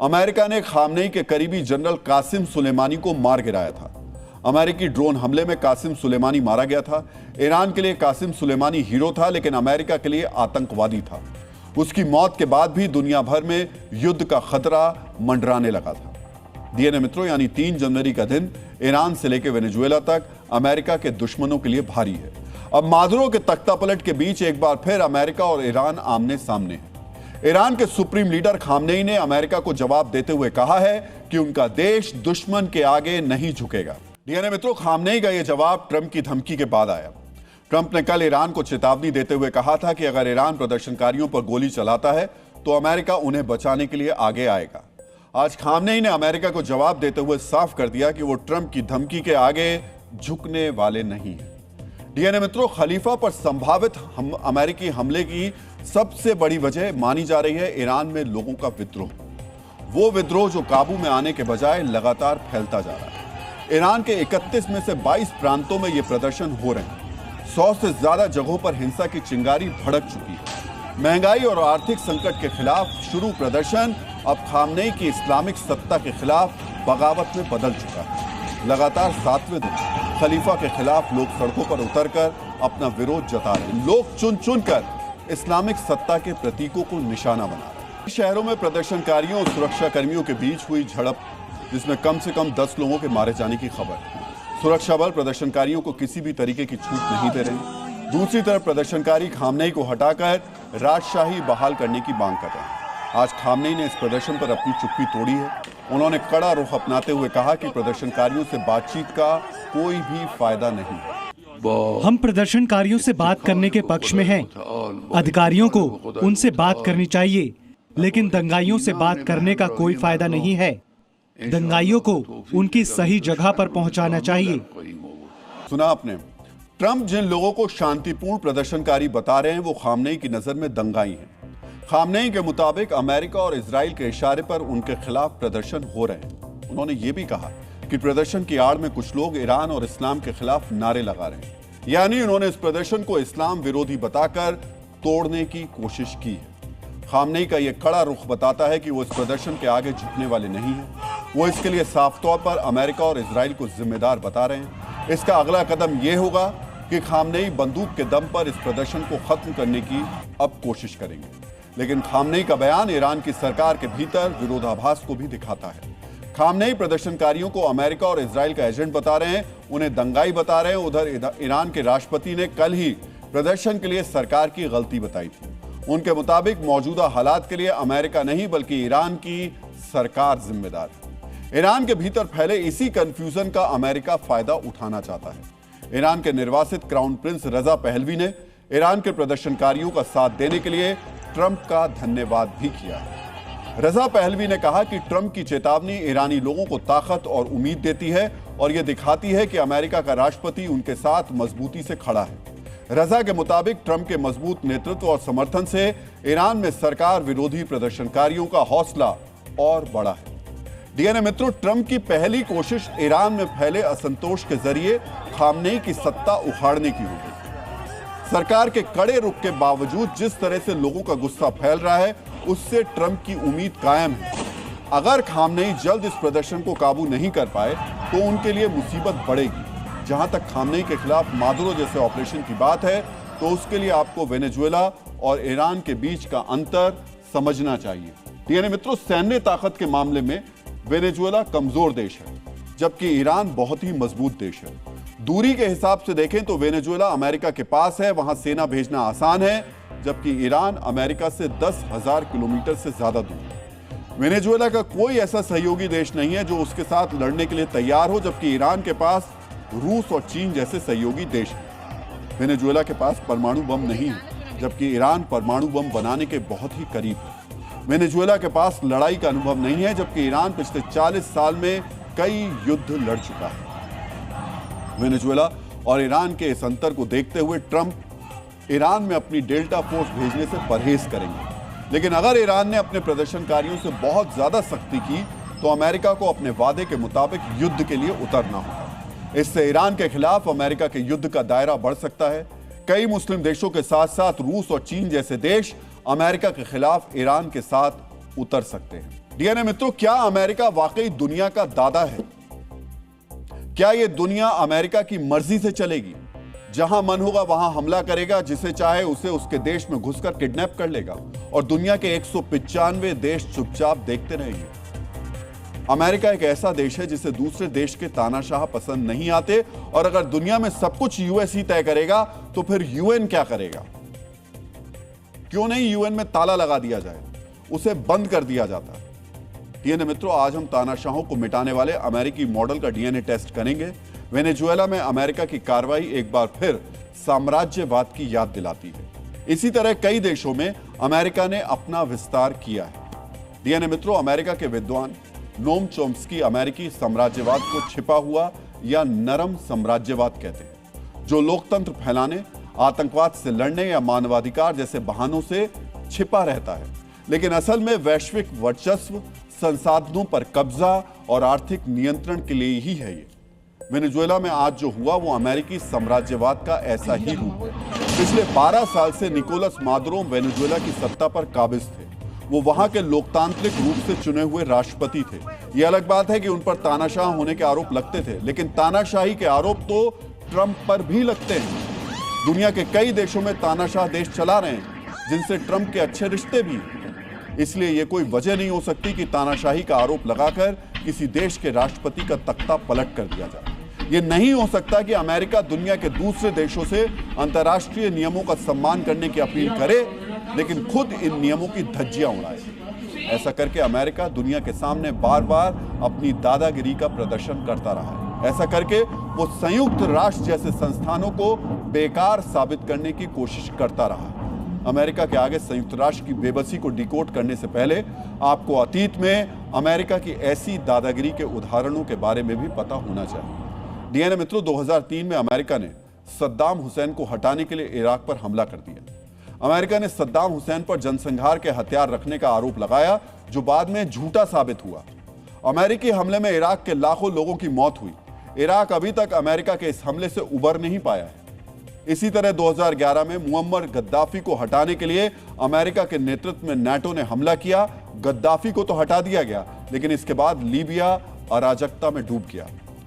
अमेरिका ने खामनेई के करीबी जनरल कासिम सुलेमानी को मार गिराया था। अमेरिकी ड्रोन हमले में कासिम सुलेमानी मारा गया था। ईरान के लिए कासिम सुलेमानी हीरो था, लेकिन अमेरिका के लिए आतंकवादी था। उसकी मौत के बाद भी दुनिया भर में युद्ध का खतरा मंडराने लगा था। डीएनए मित्रों, यानी 3 जनवरी का दिन ईरान से लेकर वेनेजुएला तक अमेरिका के दुश्मनों के लिए भारी है। अब मादुरो के तख्ता पलट के बीच एक बार फिर अमेरिका और ईरान आमने सामने है। ईरान के सुप्रीम लीडर खामनेई ने अमेरिका को जवाब देते हुए कहा है कि उनका देश दुश्मन के आगे नहीं झुकेगा। डीएनए मित्रों, खामनेई का यह जवाब ट्रंप की धमकी के बाद आया। ट्रंप ने कल ईरान को चेतावनी देते हुए कहा था कि अगर ईरान प्रदर्शनकारियों पर गोली चलाता है तो अमेरिका उन्हें बचाने के लिए आगे आएगा। आज खामनेई ने अमेरिका को जवाब देते हुए साफ कर दिया कि वो ट्रंप की धमकी के आगे झुकने वाले नहीं हैं। डीएनए मित्रों, खलीफा पर संभावित अमेरिकी हमले की सबसे बड़ी वजह मानी जा रही है ईरान में लोगों का विद्रोह। वो विद्रोह जो काबू में आने के बजाय लगातार फैलता जा रहा है। ईरान के 31 में से 22 प्रांतों में ये प्रदर्शन हो रहे हैं। 100 से ज्यादा जगहों पर हिंसा की चिंगारी भड़क चुकी है। महंगाई और आर्थिक संकट के खिलाफ शुरू प्रदर्शन अब खामनेई की इस्लामिक सत्ता के खिलाफ बगावत में बदल चुका है। लगातार 7वें दिन खलीफा के खिलाफ लोग सड़कों पर उतरकर अपना विरोध जता रहे हैं। लोग चुन चुन कर इस्लामिक सत्ता के प्रतीकों को निशाना बना रहा है। शहरों में प्रदर्शनकारियों और सुरक्षा कर्मियों के बीच हुई झड़प, जिसमें कम से कम 10 लोगों के मारे जाने की खबर है। सुरक्षा बल प्रदर्शनकारियों को किसी भी तरीके की छूट नहीं दे रहे। दूसरी तरफ प्रदर्शनकारी खामनेई को हटाकर राजशाही बहाल करने की मांग कर रहे हैं। आज खामनेई ने इस प्रदर्शन पर अपनी चुप्पी तोड़ी है। उन्होंने कड़ा रुख अपनाते हुए कहा कि प्रदर्शनकारियों से बातचीत का कोई भी फायदा नहीं। हम प्रदर्शनकारियों से बात करने के पक्ष में हैं। अधिकारियों को उनसे बात करनी चाहिए, लेकिन दंगाइयों से बात करने का कोई फायदा नहीं है। दंगाइयों को उनकी सही जगह पर पहुंचाना चाहिए। सुना आपने, ट्रंप जिन लोगों को शांतिपूर्ण प्रदर्शनकारी बता रहे हैं वो खामनेई की नजर में दंगाई हैं। खामनेई के मुताबिक अमेरिका और इजराइल के इशारे पर उनके खिलाफ प्रदर्शन हो रहे हैं। उन्होंने ये भी कहा कि प्रदर्शन की आड़ में कुछ लोग ईरान और इस्लाम के खिलाफ नारे लगा रहे हैं, यानी उन्होंने इस प्रदर्शन को इस्लाम विरोधी बताकर तोड़ने की कोशिश की है। खामनेई का यह कड़ा रुख बताता है कि वो इस प्रदर्शन के आगे झुकने वाले नहीं हैं। वो इसके लिए साफ तौर पर अमेरिका और इजराइल को जिम्मेदार बता रहे हैं। इसका अगला कदम यह होगा कि खामनेई बंदूक के दम पर इस प्रदर्शन को खत्म करने की अब कोशिश करेंगे। लेकिन खामनेई का बयान ईरान की सरकार के भीतर विरोधाभास को भी दिखाता है। खामनेई प्रदर्शनकारियों को अमेरिका और इजराइल का एजेंट बता रहे हैं, उन्हें दंगाई बता रहे हैं। उधर ईरान के राष्ट्रपति ने कल ही प्रदर्शन के लिए सरकार की गलती बताई थी। उनके मुताबिक मौजूदा हालात के लिए अमेरिका नहीं बल्कि ईरान की सरकार जिम्मेदार है। ईरान के भीतर फैले इसी कंफ्यूजन का अमेरिका फायदा उठाना चाहता है। ईरान के निर्वासित क्राउन प्रिंस रजा पहलवी ने ईरान के प्रदर्शनकारियों का साथ देने के लिए ट्रंप का धन्यवाद भी किया है। रजा पहलवी ने कहा कि ट्रंप की चेतावनी ईरानी लोगों को ताकत और उम्मीद देती है और यह दिखाती है कि अमेरिका का राष्ट्रपति उनके साथ मजबूती से खड़ा है। रजा के मुताबिक ट्रंप के मजबूत नेतृत्व और समर्थन से ईरान में सरकार विरोधी प्रदर्शनकारियों का हौसला और बढ़ा है। डीएनए मित्रों, ट्रंप की पहली कोशिश ईरान में फैले असंतोष के जरिए खामनेई की सत्ता उखाड़ने की होगी। सरकार के कड़े रुख के बावजूद जिस तरह से लोगों का गुस्सा फैल रहा है, उससे ट्रंप की उम्मीद कायम है। अगर खामनेई जल्द इस प्रदर्शन को काबू नहीं कर पाए तो उनके लिए मुसीबत बढ़ेगी। जहां तक खामनेई के खिलाफ मादुरो जैसे ऑपरेशन की बात है, तो उसके लिए आपको वेनेजुएला और ईरान के बीच का अंतर समझना चाहिए। डीएनए मित्रों, सैन्य ताकत के मामले में वेनेजुएला कमजोर देश है, जबकि ईरान बहुत ही मजबूत देश है। दूरी के हिसाब से देखें तो वेनेजुएला अमेरिका के पास है, वहां सेना भेजना आसान है, जबकि ईरान अमेरिका से 10,000 किलोमीटर से ज्यादा दूर है। वेनेजुएला का कोई ऐसा सहयोगी देश नहीं है जो उसके साथ लड़ने के लिए तैयार हो, जबकि ईरान के पास रूस और चीन जैसे सहयोगी देश हैं। वेनेजुएला के पास परमाणु बम नहीं है, जबकि ईरान परमाणु बम बनाने के बहुत ही करीब है। वेनेजुएला के पास लड़ाई का अनुभव नहीं है, जबकि ईरान पिछले 40 साल में कई युद्ध लड़ चुका है। वेनेजुएला और ईरान के इस अंतर को देखते हुए ट्रंप ईरान में अपनी डेल्टा फोर्स भेजने से परहेज करेंगे। लेकिन अगर ईरान ने अपने प्रदर्शनकारियों से बहुत ज्यादा सख्ती की तो अमेरिका को अपने वादे के मुताबिक युद्ध के लिए उतरना होगा। इससे ईरान के खिलाफ अमेरिका के युद्ध का दायरा बढ़ सकता है। कई मुस्लिम देशों के साथ साथ रूस और चीन जैसे देश अमेरिका के खिलाफ ईरान के साथ उतर सकते हैं। डीएनए मित्रों, क्या अमेरिका वाकई दुनिया का दादा है? क्या यह दुनिया अमेरिका की मर्जी से चलेगी? जहां मन होगा वहां हमला करेगा, जिसे चाहे उसे उसके देश में घुसकर किडनैप कर लेगा और दुनिया के 195 देश चुपचाप देखते रहेंगे। अमेरिका एक ऐसा देश है जिसे दूसरे देश के तानाशाह पसंद नहीं आते, और अगर दुनिया में सब कुछ यूएस ही तय करेगा तो फिर यूएन क्या करेगा? क्यों नहीं यूएन में ताला लगा दिया जाए, उसे बंद कर दिया जाता। डीएनए मित्रों, आज हम तानाशाहों को मिटाने वाले अमेरिकी मॉडल का डीएनए टेस्ट करेंगे। वेनेजुएला में अमेरिका की कार्रवाई एक बार फिर साम्राज्यवाद की याद दिलाती है। इसी तरह कई देशों में अमेरिका ने अपना विस्तार किया है। डीएनए मित्रों, अमेरिका के विद्वान नोम चोम्स्की अमेरिकी साम्राज्यवाद को छिपा हुआ या नरम साम्राज्यवाद कहते हैं, जो लोकतंत्र फैलाने, आतंकवाद से लड़ने या मानवाधिकार जैसे बहानों से छिपा रहता है, लेकिन असल में वैश्विक वर्चस्व, संसाधनों पर कब्जा और आर्थिक नियंत्रण के लिए ही है। ये वेनेजुएला में आज जो हुआ वो अमेरिकी साम्राज्यवाद का ऐसा ही रूप है। पिछले 12 साल से निकोलस मादुरो वेनेजुएला की सत्ता पर काबिज थे। वो वहां के लोकतांत्रिक रूप से चुने हुए राष्ट्रपति थे। यह अलग बात है कि उन पर तानाशाह होने के आरोप लगते थे, लेकिन तानाशाही के आरोप तो ट्रंप पर भी लगते हैं। दुनिया के कई देशों में तानाशाह देश चला रहे हैं, जिनसे ट्रंप के अच्छे रिश्ते भी हैं। इसलिए यह कोई वजह नहीं हो सकती कि तानाशाही का आरोप लगाकर किसी देश के राष्ट्रपति का तख्ता पलट कर दिया जाए। यह नहीं हो सकता कि अमेरिका दुनिया के दूसरे देशों से अंतर्राष्ट्रीय नियमों का सम्मान करने की अपील करे, लेकिन खुद इन नियमों की धज्जियां उड़ाए। ऐसा करके अमेरिका दुनिया के सामने बार बार अपनी दादागिरी का प्रदर्शन करता रहा है। ऐसा करके वो संयुक्त राष्ट्र जैसे संस्थानों को बेकार साबित करने की कोशिश करता रहा है। अमेरिका के आगे संयुक्त राष्ट्र की बेबसी को डिकोड करने से पहले आपको अतीत में अमेरिका की ऐसी दादागिरी के उदाहरणों के बारे में भी पता होना चाहिए। डीएनए मित्रों, 2003 में अमेरिका ने सद्दाम हुसैन को हटाने के लिए इराक पर हमला कर दिया। अमेरिका ने सद्दाम हुसैन पर जनसंहार के हथियार रखने का आरोप लगाया, जो बाद में झूठा साबित हुआ। अमेरिकी हमले में इराक के लाखों लोगों की मौत हुई। इराक अभी तक अमेरिका के इस हमले से उबर नहीं पाया है। इसी तरह 2011 में मुअम्मर गद्दाफी को हटाने के लिए अमेरिका के नेतृत्व में नाटो ने हमला किया। गद्दाफी को तो हटा दिया गया, लेकिन इसके बाद लीबिया अराजकता में डूब गया।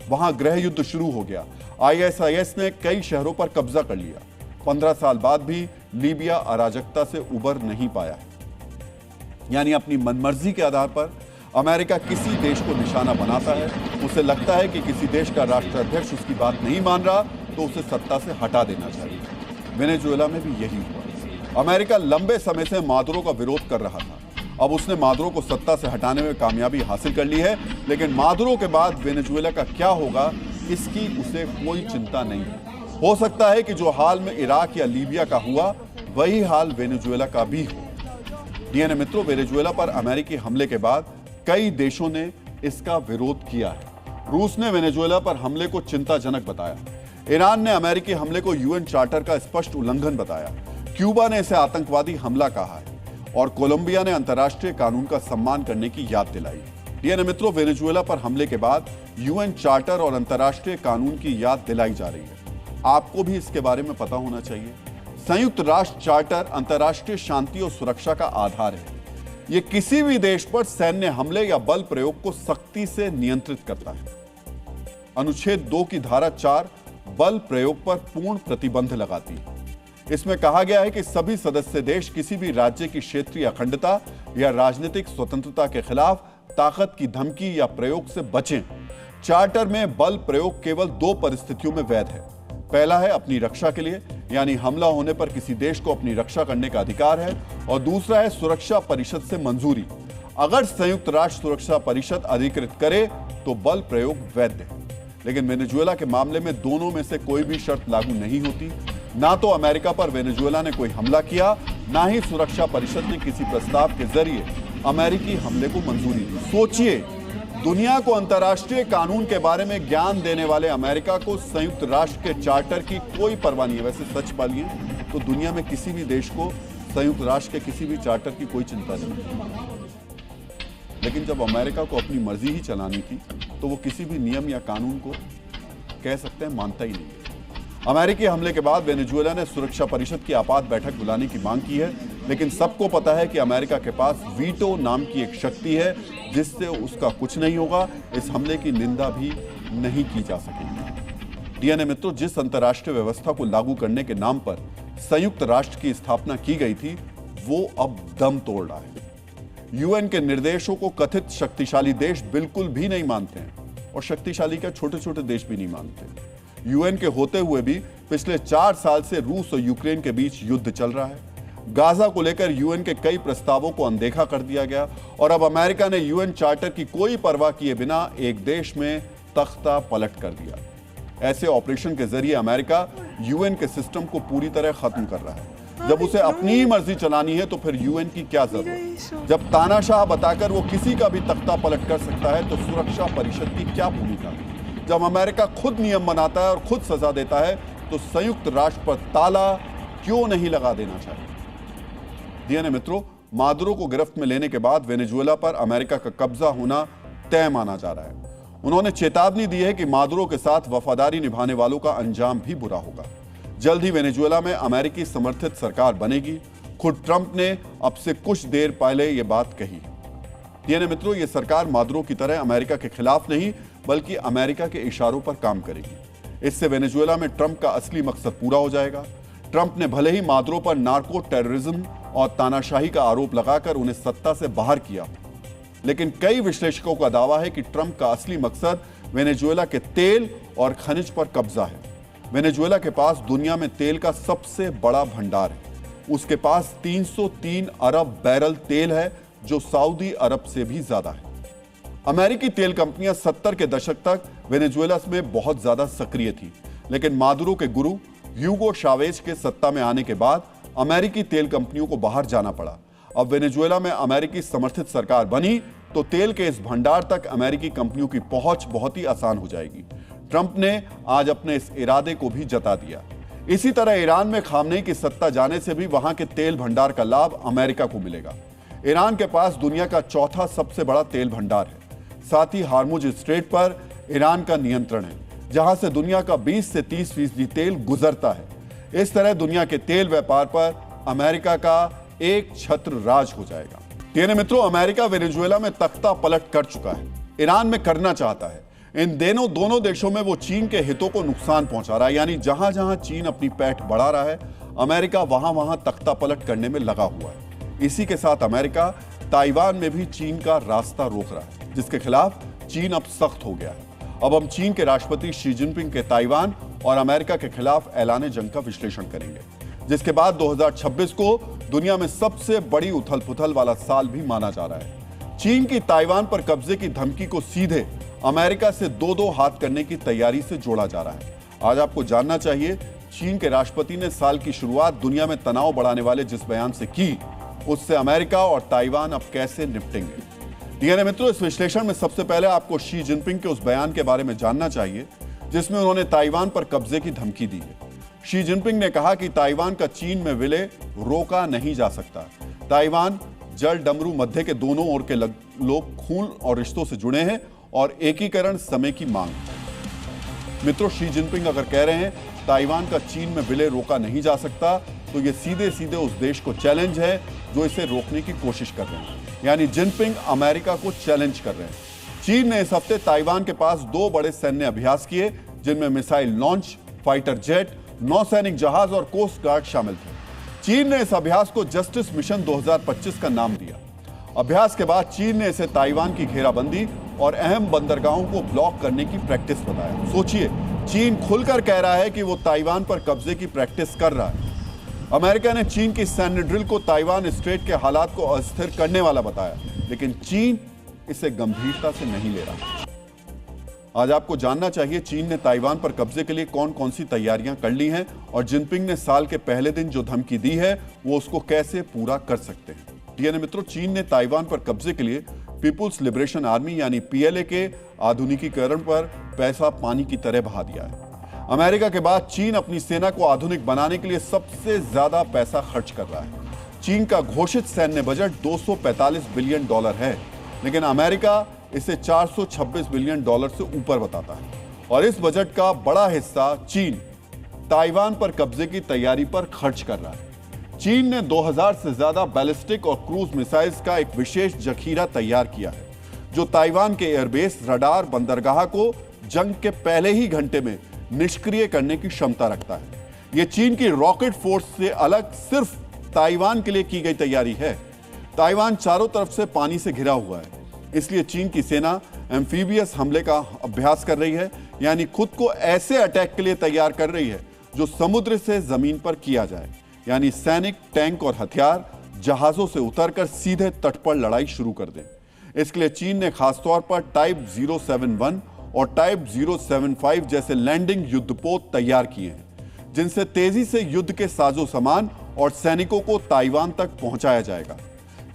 वहां गृह युद्ध शुरू हो गया। आईएसआईएस ने कई शहरों पर कब्जा कर लिया। 15 साल बाद भी लीबिया अराजकता से उबर नहीं पाया। यानी अपनी मनमर्जी के आधार पर अमेरिका किसी देश को निशाना बनाता है। उसे लगता है कि किसी देश का राष्ट्राध्यक्ष उसकी बात नहीं मान रहा तो उसे सत्ता से हटा देना चाहिए। वेनेजुएला में भी यही हुआ। अमेरिका लंबे समय से मादुरो का विरोध कर रहा था। अब उसने मादुरो को सत्ता से हटाने में कामयाबी हासिल कर ली है, लेकिन मादुरो के बाद वेनेजुएला का क्या होगा इसकी उसे कोई चिंता नहीं है। हो सकता है कि जो हाल में इराक या लीबिया का हुआ वही हाल वेनेजुएला का भी हो। डीएनए मित्रों, वेनेजुएला पर अमेरिकी हमले के बाद कई देशों ने इसका विरोध किया है। रूस ने वेनेजुएला पर हमले को चिंताजनक बताया। ईरान ने अमेरिकी हमले को यूएन चार्टर का स्पष्ट उल्लंघन बताया। क्यूबा ने इसे आतंकवादी हमला कहा है और कोलंबिया ने अंतर्राष्ट्रीय कानून का सम्मान करने की याद दिलाई। डीएनए मित्रों, वेनेजुएला पर हमले के बाद यूएन चार्टर और अंतर्राष्ट्रीय कानून की याद दिलाई जा रही है। आपको भी इसके बारे में पता होना चाहिए। संयुक्त राष्ट्र चार्टर अंतर्राष्ट्रीय शांति और सुरक्षा का आधार है। यह किसी भी देश पर सैन्य हमले या बल प्रयोग को सख्ती से नियंत्रित करता है। अनुच्छेद 2 की धारा 4 बल प्रयोग पर पूर्ण प्रतिबंध लगाती है। इसमें कहा गया है कि सभी सदस्य देश किसी भी राज्य की क्षेत्रीय अखंडता या राजनीतिक स्वतंत्रता के खिलाफ ताकत की धमकी या प्रयोग से बचें। चार्टर में बल प्रयोग केवल 2 परिस्थितियों में वैध है। पहला है अपनी रक्षा के लिए, यानी हमला होने पर किसी देश को अपनी रक्षा करने का अधिकार है, और दूसरा है सुरक्षा परिषद से मंजूरी। अगर संयुक्त राष्ट्र सुरक्षा परिषद अधिकृत करे तो बल प्रयोग वैध है। लेकिन वेनेजुएला के मामले में दोनों में से कोई भी शर्त लागू नहीं होती। ना तो अमेरिका पर वेनेजुएला ने कोई हमला किया, ना ही सुरक्षा परिषद ने किसी प्रस्ताव के जरिए अमेरिकी हमले को मंजूरी दी। सोचिए, दुनिया को अंतर्राष्ट्रीय कानून के बारे में ज्ञान देने वाले अमेरिका को संयुक्त राष्ट्र के चार्टर की कोई परवाह नहीं है। वैसे सच पालिए तो दुनिया में किसी भी देश को संयुक्त राष्ट्र के किसी भी चार्टर की कोई चिंता नहीं। लेकिन जब अमेरिका को अपनी मर्जी ही चलानी थी तो वो किसी भी नियम या कानून को कह सकते हैं मानता ही नहीं। अमेरिकी हमले के बाद वेनेजुएला ने सुरक्षा परिषद की आपात बैठक बुलाने की मांग की है, लेकिन सबको पता है कि अमेरिका के पास वीटो नाम की एक शक्ति है जिससे उसका कुछ नहीं होगा। इस हमले की निंदा भी नहीं की जा सकेगी। डीएनए मित्रों, जिस अंतर्राष्ट्रीय व्यवस्था को लागू करने के नाम पर संयुक्त राष्ट्र की स्थापना की गई थी वो अब दम तोड़ रहा है। यूएन के निर्देशों को कथित शक्तिशाली देश बिल्कुल भी नहीं मानते हैं, और शक्तिशाली क्या, छोटे छोटे देश भी नहीं मानते। यूएन के होते हुए भी पिछले 4 साल से रूस और यूक्रेन के बीच युद्ध चल रहा है। गाजा को लेकर यूएन के कई प्रस्तावों को अनदेखा कर दिया गया, और अब अमेरिका ने यूएन चार्टर की कोई परवाह किए बिना एक देश में तख्ता पलट कर दिया। ऐसे ऑपरेशन के जरिए अमेरिका यूएन के सिस्टम को पूरी तरह खत्म कर रहा है। जब उसे अपनी ही मर्जी चलानी है तो फिर यूएन की क्या जरूरत। जब तानाशाह बताकर वो किसी का भी तख्ता पलट कर सकता है तो सुरक्षा परिषद की क्या भूमिका। जब अमेरिका खुद नियम बनाता है और खुद सजा देता है तो संयुक्त राष्ट्र पर ताला क्यों नहीं लगा देना चाहिए। डीएनए मित्रों, मादुरो को गिरफ्त में लेने के बाद वेनेजुएला पर अमेरिका का कब्जा होना तय माना जा रहा है। उन्होंने चेतावनी दी है कि मादुरो के साथ वफादारी निभाने वालों का अंजाम भी बुरा होगा। जल्द ही वेनेजुएला में अमेरिकी समर्थित सरकार बनेगी। खुद ट्रंप ने अब से कुछ देर पहले यह बात कही। डीएनए मित्रों, यह सरकार मादुरो की तरह अमेरिका के खिलाफ नहीं बल्कि अमेरिका के इशारों पर काम करेगी। इससे वेनेजुएला में ट्रंप का असली मकसद पूरा हो जाएगा। ट्रंप ने भले ही मादुरो पर नार्को टेररिज्म और तानाशाही का आरोप लगाकर उन्हें सत्ता से बाहर किया। लेकिन कई विश्लेषकों का दावा है कि ट्रंप का असली मकसद वेनेजुएला के तेल और खनिज पर कब्जा है। वेनेजुएला के पास दुनिया में तेल का सबसे बड़ा भंडार है। उसके पास 303 अरब बैरल तेल है, जो सऊदी अरब से भी ज्यादा है। अमेरिकी तेल कंपनियां 70 के दशक तक वेनेजुएला में बहुत ज्यादा सक्रिय थी, लेकिन मादुरो के गुरु ह्यूगो चावेज के सत्ता में आने के बाद अमेरिकी तेल कंपनियों को बाहर जाना पड़ा। अब वेनेजुएला में अमेरिकी समर्थित सरकार बनी तो तेल के इस भंडार तक अमेरिकी कंपनियों की पहुंच बहुत ही आसान हो जाएगी। ट्रंप ने आज अपने इस इरादे को भी जता दिया। इसी तरह ईरान में खामनेई की सत्ता जाने से भी वहां के तेल भंडार का लाभ अमेरिका को मिलेगा। ईरान के पास दुनिया का चौथा सबसे बड़ा तेल भंडार है। साथ ही हार्मुज स्ट्रेट पर ईरान का नियंत्रण है, जहां से दुनिया का 20 से 30% तेल गुजरता है। इस तरह दुनिया के तेल व्यापार पर अमेरिका का एक छत्र राज हो जाएगा। प्रिय मित्रों, अमेरिका वेनेजुएला में तख्ता पलट कर चुका है, ईरान में करना चाहता है। इन दोनों देशों में वो चीन के हितों को नुकसान पहुंचा रहा है। यानी जहां जहां चीन अपनी पैठ बढ़ा रहा है, अमेरिका वहां वहां तख्ता पलट करने में लगा हुआ है। इसी के साथ अमेरिका ताइवान में भी चीन का रास्ता रोक रहा है, जिसके खिलाफ चीन अब सख्त हो गया है। अब हम चीन के राष्ट्रपति शी जिनपिंग के ताइवान और अमेरिका के खिलाफ ऐलान जंग का विश्लेषण करेंगे, जिसके बाद 2026 को दुनिया में सबसे बड़ी उथल पुथल वाला साल भी माना जा रहा है। चीन की ताइवान पर कब्जे की धमकी को सीधे अमेरिका से दो हाथ करने की तैयारी से जोड़ा जा रहा है। आज आपको जानना चाहिए, चीन के राष्ट्रपति ने साल की शुरुआत दुनिया में तनाव बढ़ाने वाले जिस बयान से की, उससे अमेरिका और ताइवान अब कैसे निपटेंगे। डीएनए मित्रों, इस विश्लेषण में सबसे पहले आपको शी जिनपिंग के उस बयान के बारे में जानना चाहिए जिसमें उन्होंने ताइवान पर कब्जे की धमकी दी है। शी जिनपिंग ने कहा कि ताइवान का चीन में विलय रोका नहीं जा सकता। ताइवान जल डमरू मध्य के दोनों ओर के लोग खून और रिश्तों से जुड़े हैं और एकीकरण समय की मांग। मित्रों, शी जिनपिंग अगर कह रहे हैं ताइवान का चीन में विलय रोका नहीं जा सकता, तो ये सीधे सीधे उस देश को चैलेंज है जो इसे रोकने की कोशिश कर रहे हैं। यानी जिनपिंग अमेरिका को चैलेंज कर रहे हैं। चीन ने इस हफ्ते ताइवान के पास 2 बड़े सैन्य अभ्यास किए, जिनमें मिसाइल लॉन्च, फाइटर जेट, नौसैनिक जहाज और कोस्ट गार्ड शामिल थे। चीन ने इस अभ्यास को जस्टिस मिशन 2025 का नाम दिया। अभ्यास के बाद चीन ने इसे ताइवान की घेराबंदी और अहम बंदरगाहों को ब्लॉक करने की प्रैक्टिस बताया। सोचिए, चीन खुलकर कह रहा है कि वो ताइवान पर कब्जे की प्रैक्टिस कर रहा है। अमेरिका ने चीन की सैन्य ड्रिल को ताइवान स्ट्रेट के हालात को अस्थिर करने वाला बताया, लेकिन चीन इसे गंभीरता से नहीं ले रहा। आज आपको जानना चाहिए, चीन ने ताइवान पर कब्जे के लिए कौन कौन सी तैयारियां कर ली हैं और जिनपिंग ने साल के पहले दिन जो धमकी दी है वो उसको कैसे पूरा कर सकते हैं। डीएनए मित्रों, चीन ने ताइवान पर कब्जे के लिए पीपुल्स लिबरेशन आर्मी यानी पीएलए के आधुनिकीकरण पर पैसा पानी की तरह बहा दिया है। अमेरिका के बाद चीन अपनी सेना को आधुनिक बनाने के लिए सबसे ज्यादा पैसा खर्च कर रहा है। चीन का घोषित सैन्य बजट $245 बिलियन है, लेकिन अमेरिका इसे $426 बिलियन से ऊपर बताता है। और इस बजट का बड़ा हिस्सा चीन ताइवान पर कब्जे की तैयारी पर खर्च कर रहा है। चीन ने 2000 से ज्यादा बैलिस्टिक और क्रूज मिसाइल्स का एक विशेष जखीरा तैयार किया है, जो ताइवान के एयरबेस, रडार, बंदरगाह को जंग के पहले ही घंटे में निष्क्रिय करने की क्षमता रखता है। यह चीन की रॉकेट फोर्स से अलग सिर्फ ताइवान के लिए की गई तैयारी है। ताइवान चारों तरफ से पानी से घिरा हुआ है, इसलिए चीन की सेना एम्फीबियस हमले का अभ्यास कर रही है, यानी खुद को ऐसे अटैक के लिए तैयार कर रही है जो समुद्र से जमीन पर किया जाए। यानी सैनिक, टैंक और हथियार जहाजों से उतरकर सीधे तट पर लड़ाई शुरू कर दें। इसके लिए चीन ने खासतौर पर टाइप 071 और टाइप 075 जैसे लैंडिंग युद्धपोत तैयार किए हैं, जिनसे तेजी से युद्ध के साजो सामान और सैनिकों को ताइवान तक पहुंचाया जाएगा।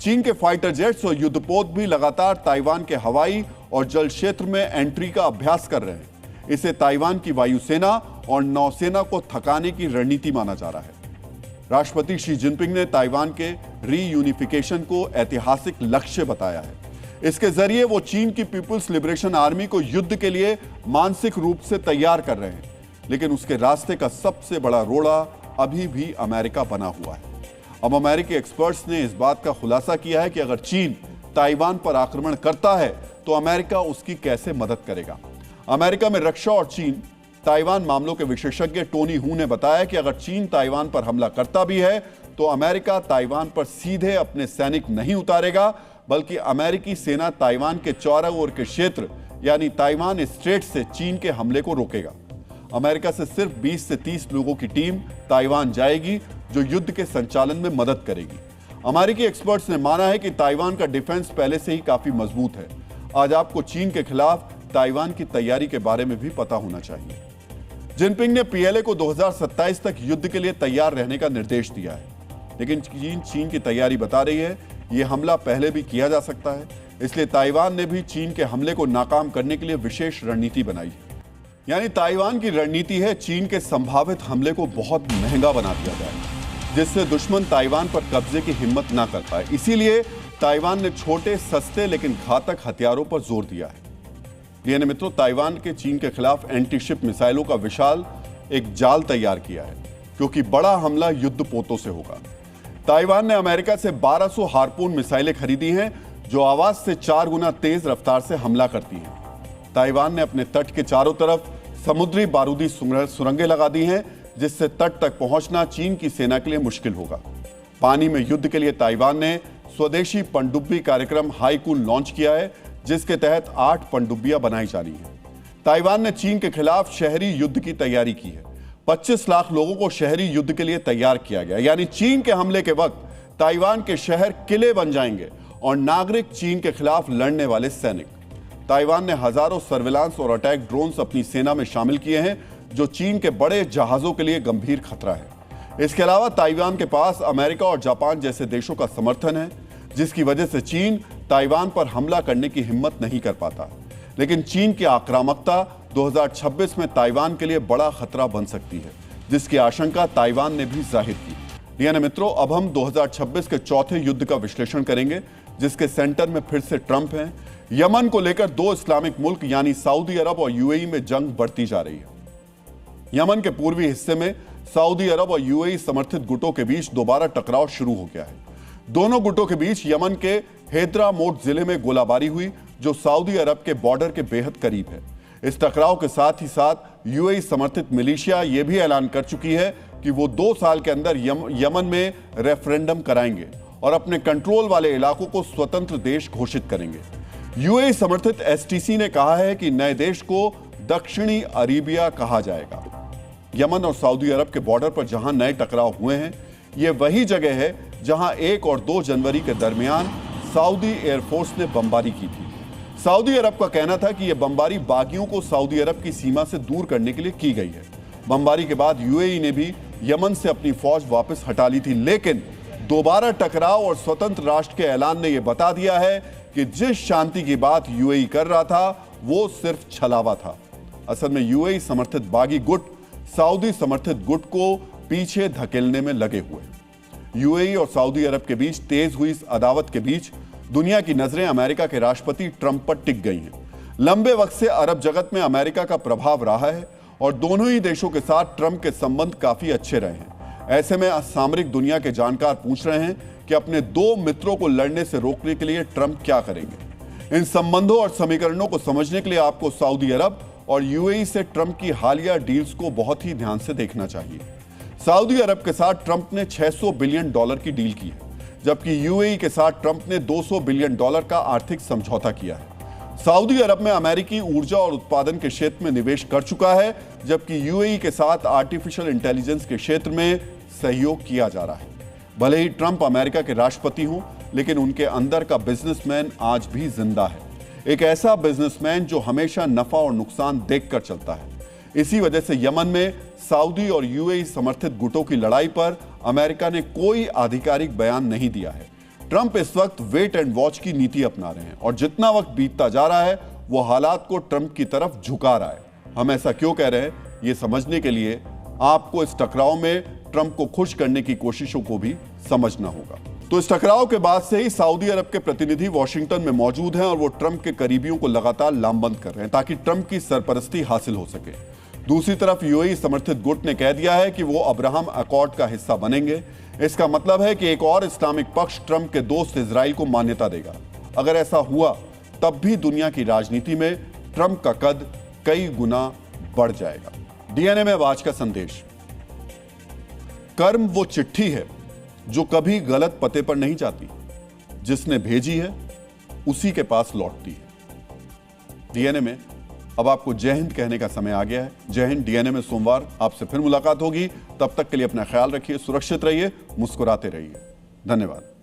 चीन के फाइटर जेट्स और युद्धपोत भी लगातार ताइवान के हवाई और जल क्षेत्र में एंट्री का अभ्यास कर रहे हैं। इसे ताइवान की वायुसेना और नौसेना को थकाने की रणनीति माना जा रहा है। राष्ट्रपति शी जिनपिंग ने ताइवान के रीयूनिफिकेशन को ऐतिहासिक लक्ष्य बताया है। इसके जरिए वो चीन की पीपुल्स लिबरेशन आर्मी को युद्ध के लिए मानसिक रूप से तैयार कर रहे हैं, लेकिन उसके रास्ते का सबसे बड़ा रोड़ा अभी भी अमेरिका बना हुआ है। अब अमेरिकी एक्सपर्ट्स ने इस बात का खुलासा किया है कि अगर चीन ताइवान पर आक्रमण करता है तो अमेरिका उसकी कैसे मदद करेगा। अमेरिका में रक्षा और चीन ताइवान मामलों के विशेषज्ञ टोनी हू ने बताया कि अगर चीन ताइवान पर हमला करता भी है तो अमेरिका ताइवान पर सीधे अपने सैनिक नहीं उतारेगा, बल्कि अमेरिकी सेना ताइवान के चारों ओर के क्षेत्र यानी ताइवान स्ट्रेट से चीन के हमले को रोकेगा। अमेरिका से सिर्फ 20 से 30 लोगों की टीम ताइवान जाएगी जो युद्ध के संचालन में मदद करेगी। अमेरिकी एक्सपर्ट्स ने माना है कि ताइवान का डिफेंस पहले से ही काफी मजबूत है। आज आपको चीन के खिलाफ ताइवान की तैयारी के बारे में भी पता होना चाहिए। जिनपिंग ने पीएलए को 2027 तक युद्ध के लिए तैयार रहने का निर्देश दिया है, लेकिन चीन की तैयारी बता रही है यह हमला पहले भी किया जा सकता है, इसलिए ताइवान ने भी चीन के हमले को नाकाम करने के लिए विशेष रणनीति बनाई है। यानी ताइवान की रणनीति है चीन के संभावित हमले को बहुत महंगा बना दिया जाए, जिससे दुश्मन ताइवान पर कब्जे की हिम्मत ना कर पाए। इसीलिए ताइवान ने छोटे, सस्ते लेकिन घातक हथियारों पर जोर दिया है। डीएनए मित्रों, ताइवान के चीन के खिलाफ एंटी शिप मिसाइलों का विशाल एक जाल तैयार किया है, क्योंकि बड़ा हमला युद्ध पोतों से होगा। ताइवान ने अमेरिका से 1200 हार्पून मिसाइलें खरीदी हैं, जो आवाज से 4 गुना तेज रफ्तार से हमला करती हैं। ताइवान ने अपने तट के चारों तरफ समुद्री बारूदी सुरंगें लगा दी हैं, जिससे तट तक पहुंचना चीन की सेना के लिए मुश्किल होगा। पानी में युद्ध के लिए ताइवान ने स्वदेशी पनडुब्बी कार्यक्रम हाईकून लॉन्च किया है, जिसके तहत 8 पनडुब्बियां बनाई जा रही हैं। ताइवान ने चीन के खिलाफ शहरी युद्ध की तैयारी की है। 25 लाख लोगों को शहरी युद्ध के लिए तैयार किया गया, यानी चीन के हमले के वक्त ताइवान के शहर किले बन जाएंगे और नागरिक चीन के खिलाफ लड़ने वाले सैनिक। ताइवान ने हजारों सर्विलांस और अटैक ड्रोन्स अपनी सेना में शामिल किए हैं, जो चीन के बड़े जहाजों के लिए गंभीर खतरा है। इसके अलावा ताइवान के पास अमेरिका और जापान जैसे देशों का समर्थन है, जिसकी वजह से चीन ताइवान पर हमला करने की हिम्मत नहीं कर पाता। लेकिन चीन की आक्रामकता 2026 में ताइवान के लिए बड़ा खतरा बन सकती है, जिसकी आशंका ताइवान ने भी जाहिर की। डीएनए मित्रों, अब हम 2026 के चौथे युद्ध का विश्लेषण करेंगे, जिसके सेंटर में फिर से ट्रंप हैं। यमन को लेकर 2 इस्लामिक मुल्क यानी सऊदी अरब और यूएई में जंग बढ़ती जा रही है। यमन के पूर्वी हिस्से में सऊदी अरब और यूएई समर्थित गुटों के बीच दोबारा टकराव शुरू हो गया है। दोनों गुटों के बीच यमन के हैदरामोट जिले में गोलाबारी हुई, जो सऊदी अरब के बॉर्डर के बेहद करीब है। इस टकराव के साथ ही साथ यूएई समर्थित मिलिशिया यह भी ऐलान कर चुकी है कि वो 2 साल के अंदर यमन में रेफरेंडम कराएंगे और अपने कंट्रोल वाले इलाकों को स्वतंत्र देश घोषित करेंगे। यूएई समर्थित एसटीसी ने कहा है कि नए देश को दक्षिणी अरेबिया कहा जाएगा। यमन और सऊदी अरब के बॉर्डर पर जहां नए टकराव हुए हैं, यह वही जगह है जहां 1 और 2 जनवरी के दरमियान सऊदी एयरफोर्स ने बमबारी की थी। सऊदी अरब का कहना था कि यह बमबारी बागियों को सऊदी अरब की सीमा से दूर करने के लिए की गई है। बमबारी के बाद यूएई ने भी यमन से अपनी फौज वापस हटा ली थी, लेकिन दोबारा टकराव और स्वतंत्र राष्ट्र के ऐलान ने यह बता दिया है कि जिस शांति की बात यूएई कर रहा था वो सिर्फ छलावा था। असल में यूएई समर्थित बागी गुट सऊदी समर्थित गुट को पीछे धकेलने में लगे हुए। यूएई और सऊदी अरब के बीच तेज हुई इस अदावत के बीच दुनिया की नजरें अमेरिका के राष्ट्रपति ट्रंप पर टिक गई हैं। लंबे वक्त से अरब जगत में अमेरिका का प्रभाव रहा है और दोनों ही देशों के साथ ट्रंप के संबंध काफी अच्छे रहे हैं। ऐसे में सामरिक दुनिया के जानकार पूछ रहे हैं कि अपने 2 मित्रों को लड़ने से रोकने के लिए ट्रंप क्या करेंगे। इन संबंधों और समीकरणों को समझने के लिए आपको सऊदी अरब और यूएई से ट्रंप की हालिया डील्स को बहुत ही ध्यान से देखना चाहिए। सऊदी अरब के साथ ट्रंप ने $600 बिलियन की डील की है, जबकि यूएई के साथ ट्रंप ने $200 बिलियन का आर्थिक समझौता किया है। सऊदी अरब में अमेरिकी ऊर्जा और उत्पादन के क्षेत्र में निवेश कर चुका है, जबकि यूएई के साथ आर्टिफिशियल इंटेलिजेंस के क्षेत्र में सहयोग किया जा रहा है। भले ही ट्रंप अमेरिका के राष्ट्रपति हों, लेकिन उनके अंदर का बिजनेसमैन आज भी जिंदा है। एक ऐसा बिजनेसमैन जो हमेशा नफा और नुकसान देखकर चलता है। इसी वजह से यमन में सऊदी और यूएई समर्थित गुटों की लड़ाई पर अमेरिका ने कोई आधिकारिक बयान नहीं दिया है। ट्रंप इस वक्त वेट एंड वॉच की नीति अपना रहे हैं और जितना वक्त बीतता जा रहा है वो हालात को ट्रंप की तरफ झुका रहा है। हम ऐसा क्यों कह रहे हैं, ये समझने के लिए आपको इस टकराव में ट्रंप को खुश करने की कोशिशों को भी समझना होगा। तो इस टकराव के बाद से ही सऊदी अरब के प्रतिनिधि वॉशिंगटन में मौजूद हैं और वो ट्रंप के करीबियों को लगातार लामबंद कर रहे हैं ताकि ट्रंप की सरपरस्ती हासिल हो सके। दूसरी तरफ यूएई समर्थित गुट ने कह दिया है कि वो अब्राहम अकॉर्ड का हिस्सा बनेंगे। इसका मतलब है कि एक और इस्लामिक पक्ष ट्रंप के दोस्त इजराइल को मान्यता देगा। अगर ऐसा हुआ तब भी दुनिया की राजनीति में ट्रंप का कद कई गुना बढ़ जाएगा। डीएनए में अब आज का संदेश। कर्म वो चिट्ठी है जो कभी गलत पते पर नहीं जाती, जिसने भेजी है उसी के पास लौटती है। डीएनए में अब आपको जय हिंद कहने का समय आ गया है। जय हिंद। डीएनए में सोमवार आपसे फिर मुलाकात होगी। तब तक के लिए अपना ख्याल रखिए, सुरक्षित रहिए, मुस्कुराते रहिए। धन्यवाद।